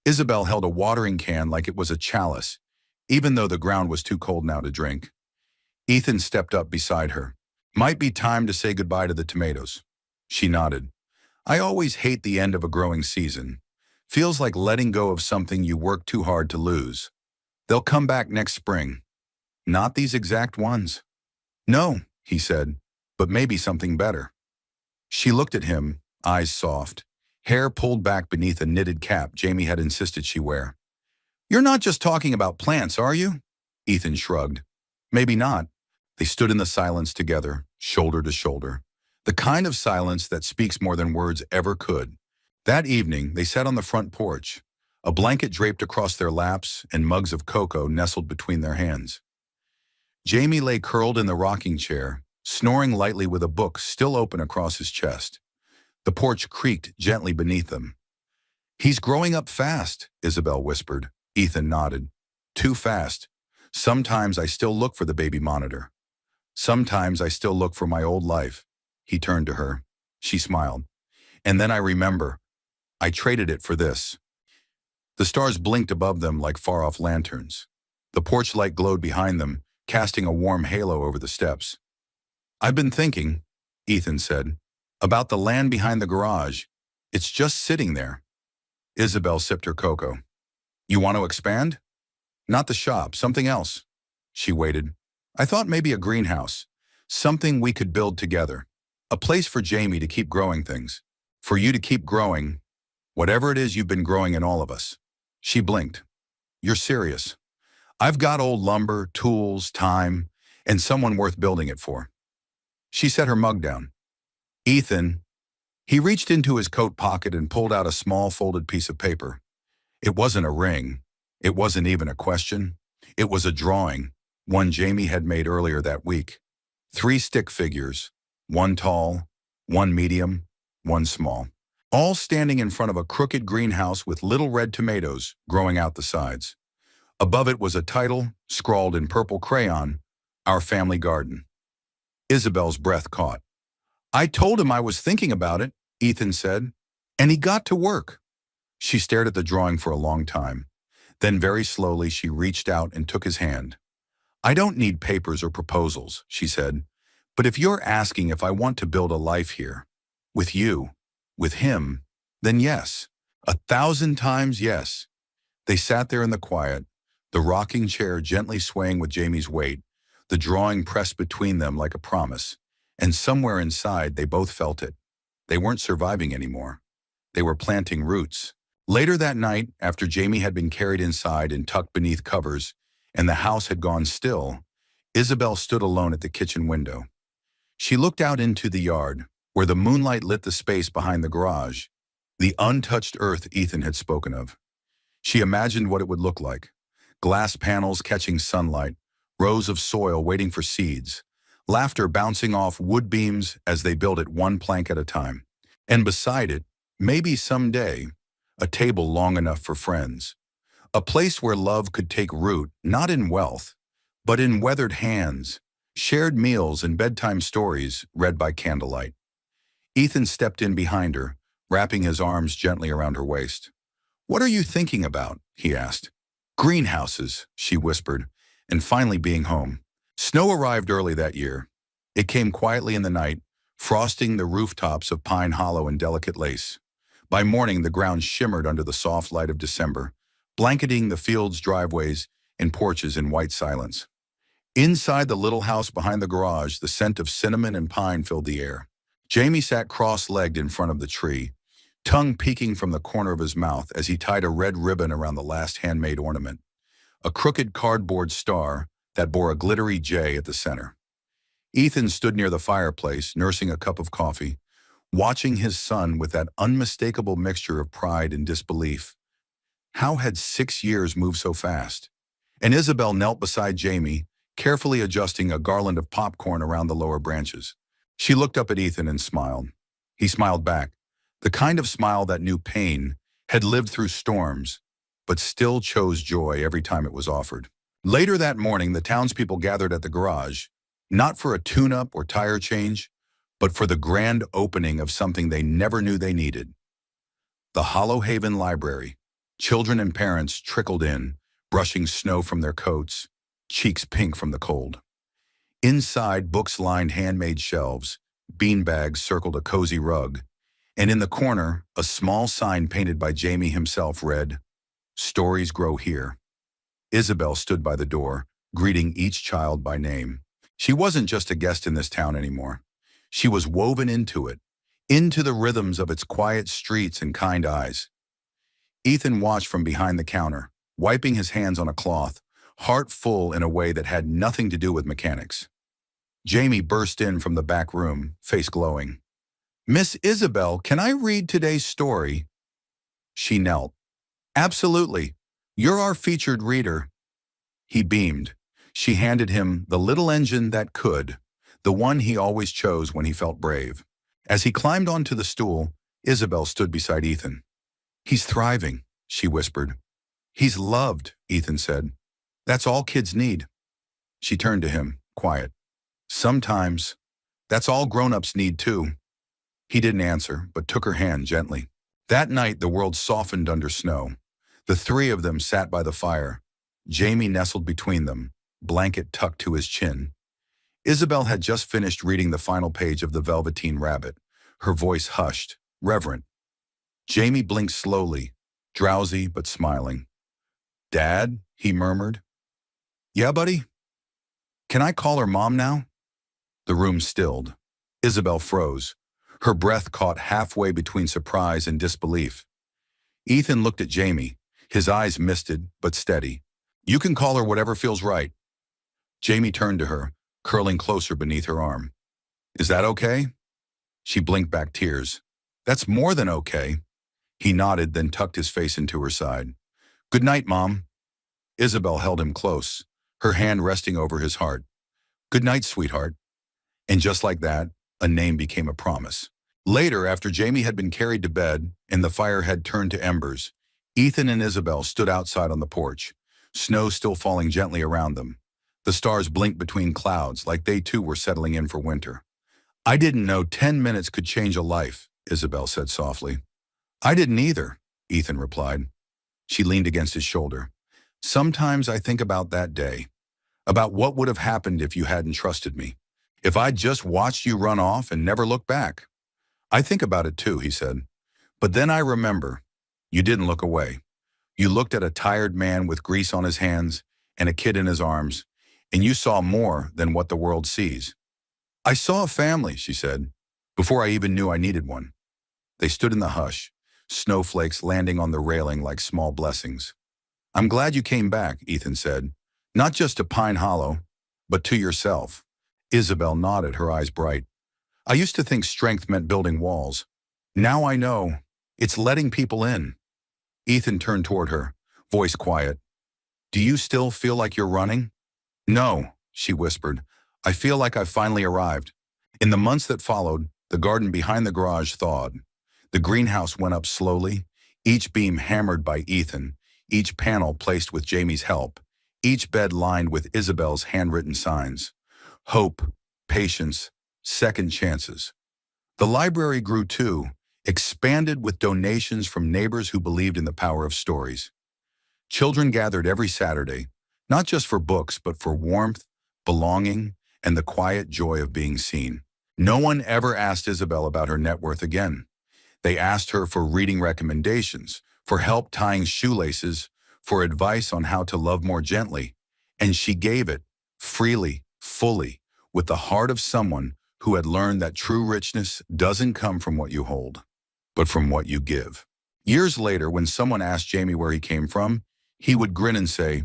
Isabel held a watering can like it was a chalice, even though the ground was too cold now to drink. Ethan stepped up beside her. "Might be time to say goodbye to the tomatoes." She nodded. "I always hate the end of a growing season. Feels like letting go of something you worked too hard to lose. They'll come back next spring. Not these exact ones. No, he said, but maybe something better. She looked at him, eyes soft, hair pulled back beneath a knitted cap Jamie had insisted she wear. You're not just talking about plants, are you? Ethan shrugged. Maybe not. They stood in the silence together, shoulder to shoulder. The kind of silence that speaks more than words ever could. That evening, they sat on the front porch, a blanket draped across their laps and mugs of cocoa nestled between their hands. Jamie lay curled in the rocking chair, snoring lightly with a book still open across his chest. The porch creaked gently beneath them. He's growing up fast, Isabel whispered. Ethan nodded. Too fast. Sometimes I still look for the baby monitor. Sometimes I still look for my old life. He turned to her. She smiled. And then I remember. I traded it for this. The stars blinked above them like far-off lanterns. The porch light glowed behind them, casting a warm halo over the steps. I've been thinking, Ethan said, about the land behind the garage. It's just sitting there. Isabel sipped her cocoa. You want to expand? Not the shop, something else. She waited. I thought maybe a greenhouse. Something we could build together. A place for Jamie to keep growing things. For you to keep growing, whatever it is you've been growing in all of us. She blinked. You're serious. I've got old lumber, tools, time, and someone worth building it for. She set her mug down. Ethan. He reached into his coat pocket and pulled out a small folded piece of paper. It wasn't a ring. It wasn't even a question. It was a drawing, one Jamie had made earlier that week. 3 stick figures, one tall, one medium, one small, all standing in front of a crooked greenhouse with little red tomatoes growing out the sides. Above it was a title, scrawled in purple crayon, Our Family Garden. Isabel's breath caught. I told him I was thinking about it, Ethan said, and he got to work. She stared at the drawing for a long time. Then very slowly she reached out and took his hand. I don't need papers or proposals, she said, but if you're asking if I want to build a life here, with you, with him, then yes, 1,000 times yes. They sat there in the quiet, the rocking chair gently swaying with Jamie's weight, the drawing pressed between them like a promise, and somewhere inside they both felt it. They weren't surviving anymore. They were planting roots. Later that night, after Jamie had been carried inside and tucked beneath covers, and the house had gone still, Isabel stood alone at the kitchen window. She looked out into the yard, where the moonlight lit the space behind the garage, the untouched earth Ethan had spoken of. She imagined what it would look like. Glass panels catching sunlight, rows of soil waiting for seeds, laughter bouncing off wood beams as they built it one plank at a time. And beside it, maybe someday, a table long enough for friends. A place where love could take root, not in wealth, but in weathered hands, shared meals and bedtime stories read by candlelight. Ethan stepped in behind her, wrapping his arms gently around her waist. What are you thinking about? He asked. Greenhouses, she whispered, and finally being home. Snow arrived early that year. It came quietly in the night, frosting the rooftops of Pine Hollow in delicate lace. By morning, the ground shimmered under the soft light of December, blanketing the field's driveways and porches in white silence. Inside the little house behind the garage, the scent of cinnamon and pine filled the air. Jamie sat cross-legged in front of the tree, tongue peeking from the corner of his mouth as he tied a red ribbon around the last handmade ornament, a crooked cardboard star that bore a glittery J at the center. Ethan stood near the fireplace, nursing a cup of coffee, watching his son with that unmistakable mixture of pride and disbelief. How had 6 years moved so fast? And Isabel knelt beside Jamie, carefully adjusting a garland of popcorn around the lower branches. She looked up at Ethan and smiled. He smiled back, the kind of smile that knew pain, had lived through storms, but still chose joy every time it was offered. Later that morning, the townspeople gathered at the garage, not for a tune-up or tire change, but for the grand opening of something they never knew they needed. The Hollow Haven Library. Children and parents trickled in, brushing snow from their coats, cheeks pink from the cold. Inside, books lined handmade shelves, beanbags circled a cozy rug, And in the corner, a small sign painted by Jamie himself read, "Stories grow here." Isabel stood by the door, greeting each child by name. She wasn't just a guest in this town anymore. She was woven into the rhythms of its quiet streets and kind eyes. Ethan watched from behind the counter, wiping his hands on a cloth, heart full in a way that had nothing to do with mechanics. Jamie burst in from the back room, face glowing. "Miss Isabel, can I read today's story?" She knelt. "Absolutely. You're our featured reader." He beamed. She handed him the little engine that could, the one he always chose when he felt brave. As he climbed onto the stool, Isabel stood beside Ethan. "He's thriving," she whispered. "He's loved," Ethan said. "That's all kids need." She turned to him, quiet. "Sometimes, that's all grown-ups need too." He didn't answer, but took her hand gently. That night, the world softened under snow. The three of them sat by the fire. Jamie nestled between them, blanket tucked to his chin. Isabel had just finished reading the final page of The Velveteen Rabbit, her voice hushed, reverent. Jamie blinked slowly, drowsy but smiling. "Dad?" he murmured. "Yeah, buddy? Can I call her Mom now?" The room stilled. Isabel froze. Her breath caught halfway between surprise and disbelief. Ethan looked at Jamie, his eyes misted but steady. "You can call her whatever feels right." Jamie turned to her, curling closer beneath her arm. "Is that okay?" She blinked back tears. "That's more than okay." He nodded, then tucked his face into her side. "Good night, Mom." Isabel held him close, her hand resting over his heart. "Good night, sweetheart." And just like that, a name became a promise. Later, after Jamie had been carried to bed and the fire had turned to embers, Ethan and Isabel stood outside on the porch, snow still falling gently around them. The stars blinked between clouds like they too were settling in for winter. "I didn't know 10 minutes could change a life," Isabel said softly. "I didn't either," Ethan replied. She leaned against his shoulder. "Sometimes I think about that day, about what would have happened if you hadn't trusted me, if I'd just watched you run off and never looked back." "I think about it too," he said. "But then I remember, you didn't look away. You looked at a tired man with grease on his hands and a kid in his arms, and you saw more than what the world sees." "I saw a family," she said, "before I even knew I needed one." They stood in the hush, snowflakes landing on the railing like small blessings. "I'm glad you came back," Ethan said. "Not just to Pine Hollow, but to yourself." Isabel nodded, her eyes bright. "I used to think strength meant building walls. Now I know it's letting people in." Ethan turned toward her, voice quiet. "Do you still feel like you're running?" "No," she whispered. "I feel like I've finally arrived." In the months that followed, the garden behind the garage thawed. The greenhouse went up slowly, each beam hammered by Ethan, each panel placed with Jamie's help, each bed lined with Isabel's handwritten signs. Hope, patience, second chances. The library grew too, expanded with donations from neighbors who believed in the power of stories. Children gathered every Saturday, not just for books, but for warmth, belonging, and the quiet joy of being seen. No one ever asked Isabel about her net worth again. They asked her for reading recommendations, for help tying shoelaces, for advice on how to love more gently. And she gave it, freely, fully, with the heart of someone who had learned that true richness doesn't come from what you hold, but from what you give. Years later, when someone asked Jamie where he came from, he would grin and say,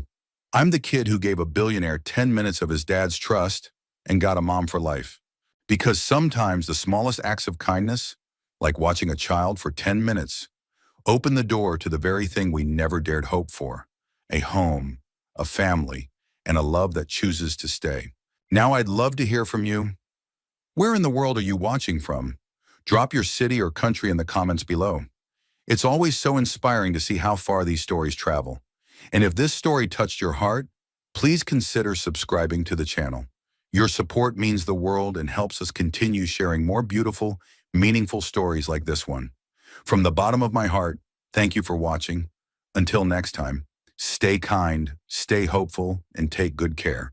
"I'm the kid who gave a billionaire 10 minutes of his dad's trust and got a mom for life." Because sometimes the smallest acts of kindness, like watching a child for 10 minutes, open the door to the very thing we never dared hope for: a home, a family, and a love that chooses to stay. Now I'd love to hear from you. Where in the world are you watching from? Drop your city or country in the comments below. It's always so inspiring to see how far these stories travel. And if this story touched your heart, please consider subscribing to the channel. Your support means the world and helps us continue sharing more beautiful, meaningful stories like this one. From the bottom of my heart, thank you for watching. Until next time, stay kind, stay hopeful, and take good care.